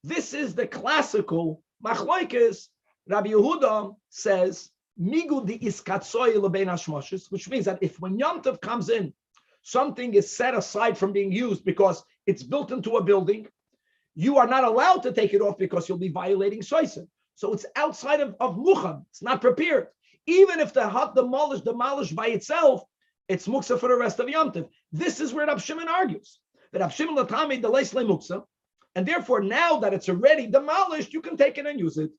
This is the classical machlokes. Rabbi Yehuda says, Migu di iskatsoy lebein hashmoshes, which means that if when Yom Tov comes in, something is set aside from being used because it's built into a building, you are not allowed to take it off because you'll be violating soisin. So it's outside of mucham. It's not prepared. Even if the hut demolished by itself, it's muksa for the rest of Yom Tov. This is where Rav Shimon argues. That Rav Shimon latami deleis le muksa, and therefore now that it's already demolished, you can take it and use it.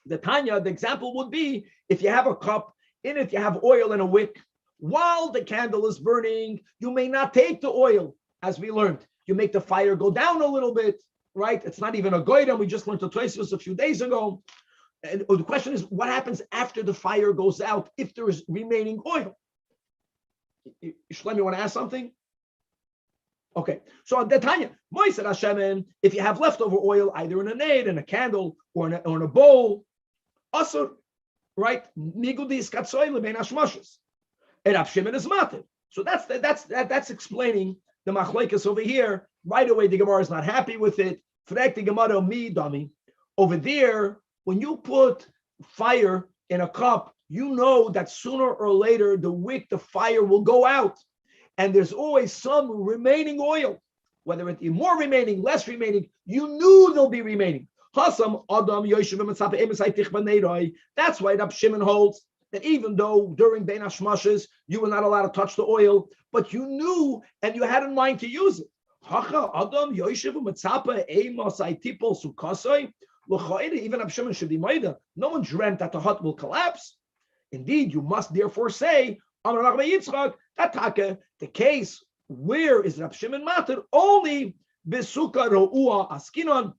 The Tanya, the example would be if you have a cup, in it you have oil and a wick. While the candle is burning, you may not take the oil, as we learned. You make the fire go down a little bit, right? It's not even a goydam. We just learned the Tosfos a few days ago. And the question is, what happens after the fire goes out if there is remaining oil? Shlem, you want to ask something? Okay, so the Tanya, Moised Hashem, if you have leftover oil, either in a nade, in a candle, or in a bowl, asur, right? Migudis katsoy lebein hashmoshes. And Rav Shimon is matir. So that's explaining the machlokes over here. Right away, the Gemara is not happy with it. Frek the Gemara mi dummy. Over there, when you put fire in a cup, you know that sooner or later the wick, the fire will go out. And there's always some remaining oil, whether it be more remaining, less remaining, you knew there'll be remaining. That's why Rab Shimon holds that even though during Bein Hashmoshes you were not allowed to touch the oil, but you knew and you had in mind to use it. Even Rab Shimon should be moida. No one dreamt that the hut will collapse. Indeed, you must therefore say, the case where is Rab Shimon matir only besuka ro'ua askinon.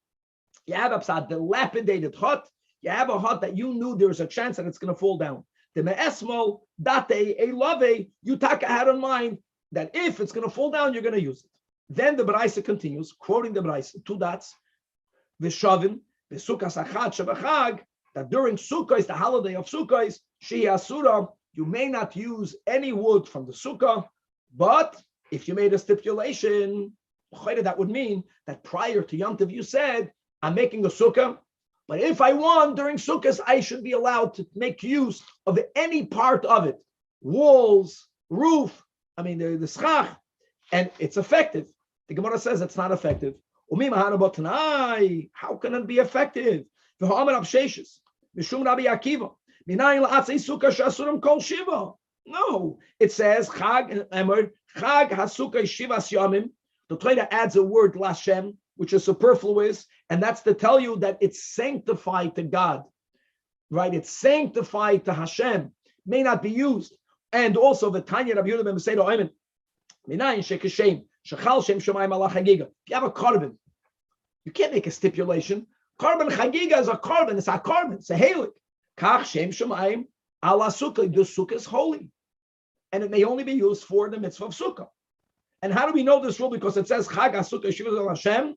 You have a dilapidated hut. You have a hut that you knew there's a chance that it's going to fall down. The me'esmo date elave, you had in mind that if it's going to fall down, you're going to use it. Then the Beitzah continues, quoting the Beitzah, 2 dots. Vishavin the Sukkos Achad Shebachag, that during Sukkos, the holiday of Sukkos, She Asura, you may not use any wood from the Sukkah, but if you made a stipulation, that would mean that prior to Yom Tov you said, I'm making a Sukkah, but if I want during Sukkot, I should be allowed to make use of any part of it, walls, roof, the schach, and it's effective. The Gemara says it's not effective. How can it be effective? No, it says Chag Hasukah Shivas Yamim. The Torah adds a word Lashem, which is superfluous, and that's to tell you that it's sanctified to God, right? It's sanctified to Hashem, may not be used. And also the Tanya Rabbi Yehuda ben Besedo Oymen, Minayin Shekeshem, Shechal Shem Shemayim Ala Chagiga. If you have a korban, you can't make a stipulation. Korban Chagiga is a korban, it's a korban, it's a halik. Kach Shem Shemayim Ala Sukkah, the Sukkah is holy. And it may only be used for the mitzvah of Sukkah. And how do we know this rule? Because it says Chag HaSukkah Shivas Lashem.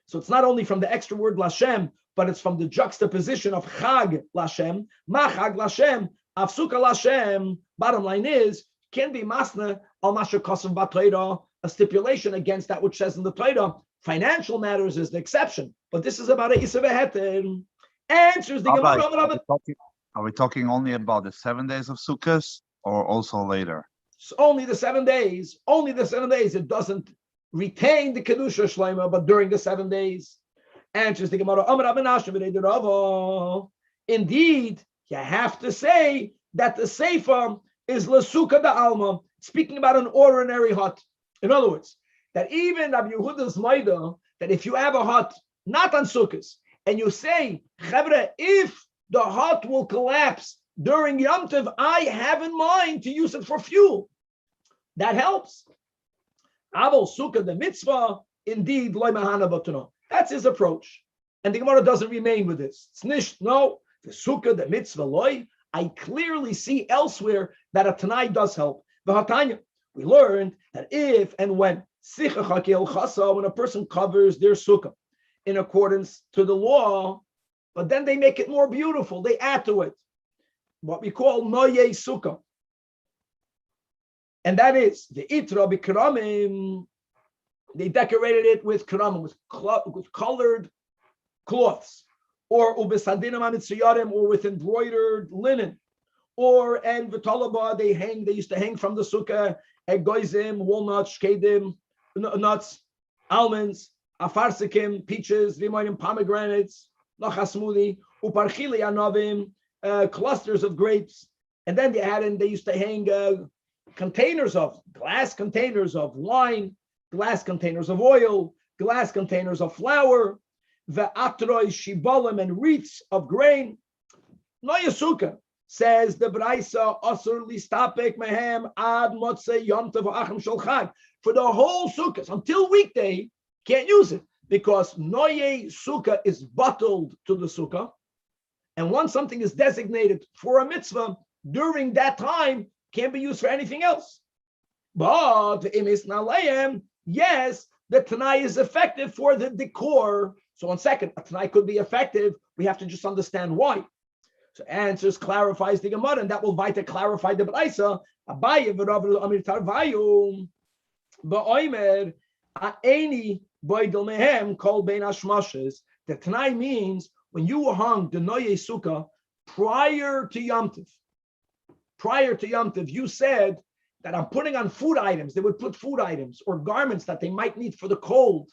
So it's not only from the extra word Lashem, but it's from the juxtaposition of Chag Lashem, Machag Lashem, Avsuka Lashem. Bottom line is, can be masna al masha kosav b'Torah, a stipulation against that which says in the Torah. Financial matters is the exception, but this is about a isa v'heter. Answers the Gemara. Are we talking only about the 7 days of Sukkot, or also later? It's only the 7 days. Only the 7 days. It doesn't retain the kedusha shleima, but during the 7 days. Answers the Gemara. Indeed, you have to say that the sefer is l'sukkah da'alma, speaking about an ordinary hut. In other words, that even Rabbi Yehuda's Maida, that if you have a hut not on Sukkot, and you say, Chevra, if the hut will collapse during Yom Tov, I have in mind to use it for fuel. That helps. Aval Sukkah the mitzvah, indeed, loy mahana b'tana. That's his approach. And the Gemara doesn't remain with this. It's nish, no, the Sukkah the mitzvah loy. I clearly see elsewhere that a Tanai does help. V'hatanya, we learned that if and when when a person covers their Sukkah in accordance to the law, but then they make it more beautiful, they add to it what we call noye Sukkah. And that is the itra b'keramim. They decorated it with keramim, with colored cloths, or ubesadinam amitziyarim, or with embroidered linen, or and v'talaba they used to hang from the sukkah egoizim, walnuts, shkedim, nuts, almonds, afarsikim, peaches, v'imonim, pomegranates, nachasmudi, uparchili anavim, clusters of grapes, and then they used to hang glass containers of wine, glass containers of oil, glass containers of flour, the atroi shibalim, and wreaths of grain. Noya Sukkah, says the Beitzah, asur listapek mehem ad motzei yom tov achim shel chag. For the whole Sukkah, until weekday, can't use it, because Noye Sukkah is bottled to the Sukkah. And once something is designated for a mitzvah, during that time, can't be used for anything else. But the imis nalayim, yes, the Tanai is effective for the decor. So 1 second, a Tanai could be effective. We have to just understand why. So answers clarifies the Gemara, and that will clarify the Beitzah. Abaye v'Rav Amir Tarvayu ba'omer aeni boidel mehem kol bein hashmashes. The Tanai means when you hung the Noye Sukkah prior to Yom Tov. Prior to Yom Tov, you said that I'm putting on food items. They would put food items or garments that they might need for the cold.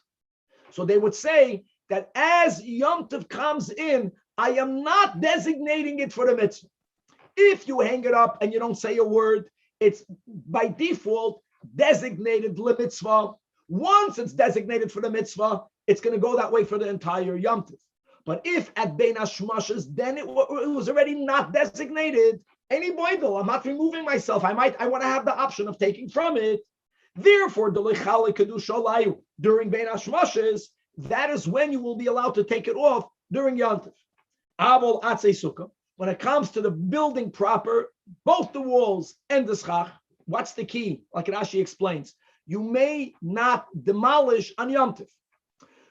So they would say that as Yom Tov comes in, I am not designating it for the mitzvah. If you hang it up and you don't say a word, it's by default designated the mitzvah. Once it's designated for the mitzvah, it's going to go that way for the entire Yom Tov. But if at Bein Hashmashes, then it was already not designated. Any boidel, I'm not removing myself. I want to have the option of taking from it. Therefore, during Bein Hashmashes, that is when you will be allowed to take it off during Yom Tov. Avol atzei sukkah. When it comes to the building proper, both the walls and the schach, what's the key? Like Rashi explains, you may not demolish on Yom Tov.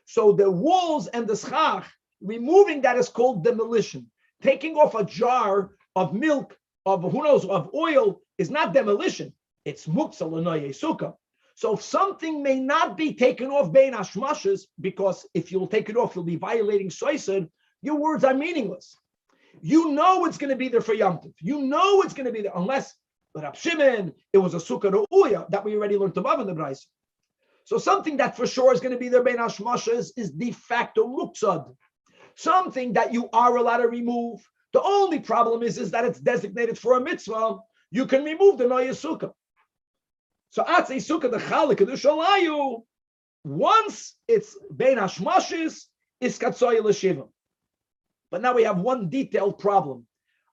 So the walls and the schach, Removing that is called demolition. Taking off a jar of milk, of oil, is not demolition. It's muktzah l'noye sukkah. So if something may not be taken off bein hashmashes, because if you'll take it off, you'll be violating soisid, your words are meaningless. You know it's going to be there for Yom Tov. You know it's going to be there, unless Rab Shimon, it was a sukkah ru'uya that we already learned above in the Beitzah. So something that for sure is going to be there bein hashmashes is de facto muktzah. Something that you are allowed to remove. The only problem is that it's designated for a mitzvah. You can remove the noya sukkah. So atzei sukkah the chalik the shalayu. Once it's bein hashmashes, is katsoy l'shiva. But now we have one detailed problem.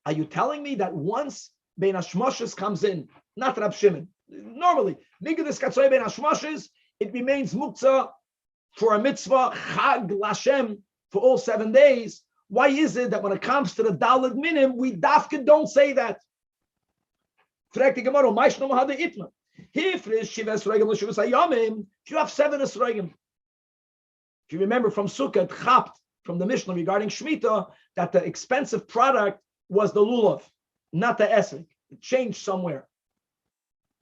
Are you telling me that once bein hashmashes comes in, not Rab Shimon, normally nigdis katsoy bein hashmashes, it remains muktzah for a mitzvah chag l'Hashem for all 7 days? Why is it that when it comes to the Daled Minim, we dafka don't say that? If you have 7 esrogim, if you remember from Sukkot, chapt, from the Mishnah regarding Shemitah, that the expensive product was the lulav, not the esrog. It changed somewhere.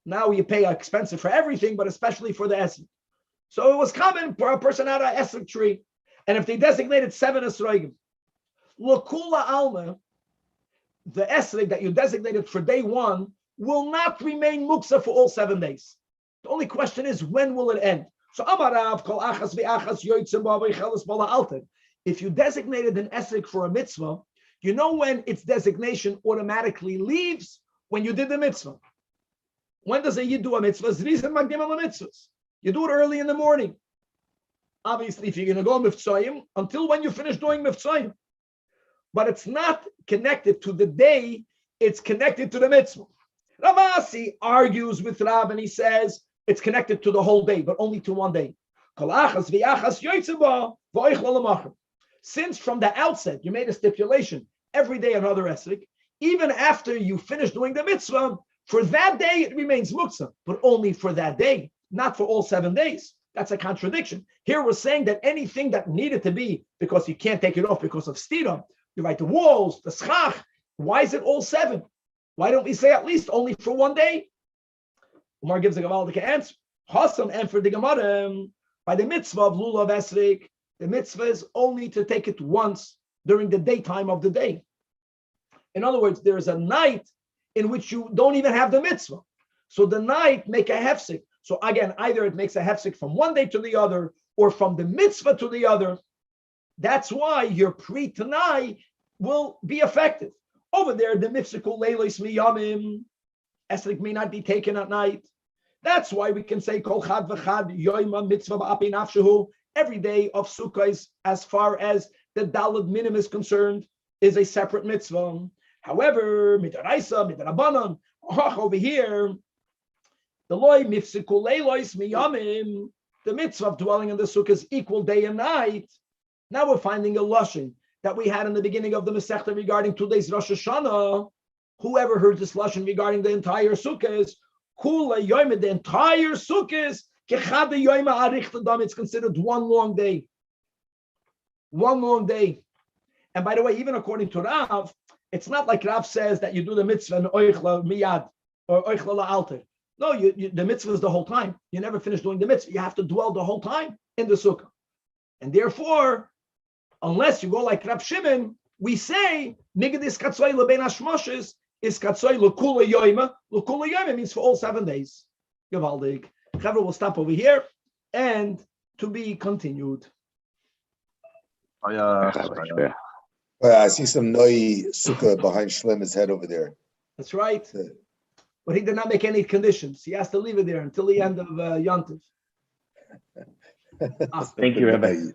Now you pay expensive for everything, but especially for the esrog. So it was common for a person out of an esrog tree. And if they designated 7 esrogim, L'kula alma, the esrog that you designated for day 1 will not remain muksa for all 7 days. The only question is, when will it end? So amarav kol achas ve'achas yoytzim ba'aveichelis bala alter. If you designated an esrog for a mitzvah, you know when its designation automatically leaves? When you did the mitzvah. When does a yid do a mitzvah? Zrizim magdim al mitzvahs. You do it early in the morning. Obviously, if you're going to go mivtzoyim, until when you finish doing mivtzoyim. But it's not connected to the day, it's connected to the mitzvah. Ravasi argues with Rab and he says it's connected to the whole day, but only to one day. Since from the outset you made a stipulation, every day another esrog, even after you finish doing the mitzvah, for that day it remains muktzah, but only for that day, not for all 7 days. That's a contradiction. Here we're saying that anything that needed to be, because you can't take it off because of stira, you write the walls, the schach. Why is it all 7? Why don't we say at least only for 1 day? Umar gives a Gavaldic answer. Hassan answered the Gemara by the mitzvah of lulav esrog. The mitzvah is only to take it once during the daytime of the day. In other words, there is a night in which you don't even have the mitzvah. So the night make a hefsek. So again, either it makes a hefsek from one day to the other, or from the mitzvah to the other. That's why your pre-tanai will be effective. Over there, the mifsikul leilos miyamim, esrog may not be taken at night. That's why we can say kol chad v'chad yoyma mitzvah ba'api nafshehu. Every day of Sukkot, as far as the Daled Minim is concerned, is a separate mitzvah. However, midaraisa, midarabanan, over here, the loy mifsikul leilos miyamim, the mitzvah of dwelling in the sukkah is equal day and night. Now we're finding a lashon that we had in the beginning of the Masechta regarding 2 days Rosh Hashanah. Whoever heard this lashon regarding the entire sukkah, kula yoyim, the entire sukkah, it's considered one long day. One long day. And by the way, even according to Rav, it's not like Rav says that you do the mitzvah and oichla miyad or oichla la'alter. No, the mitzvah is the whole time. You never finish doing the mitzvah. You have to dwell the whole time in the sukkah. And therefore, unless you go like Rab Shimon, we say, Nigdis katsoy lebein hashmoshes is katsoy l'kula yoyma. L'kula yoyma means for all 7 days. Gevaldig. Chavra will stop over here and to be continued. I see some noi sukkah behind Shlomo's head over there. That's right. But he did not make any conditions. He has to leave it there until the end of Yom Tov. Thank you, Rabbi.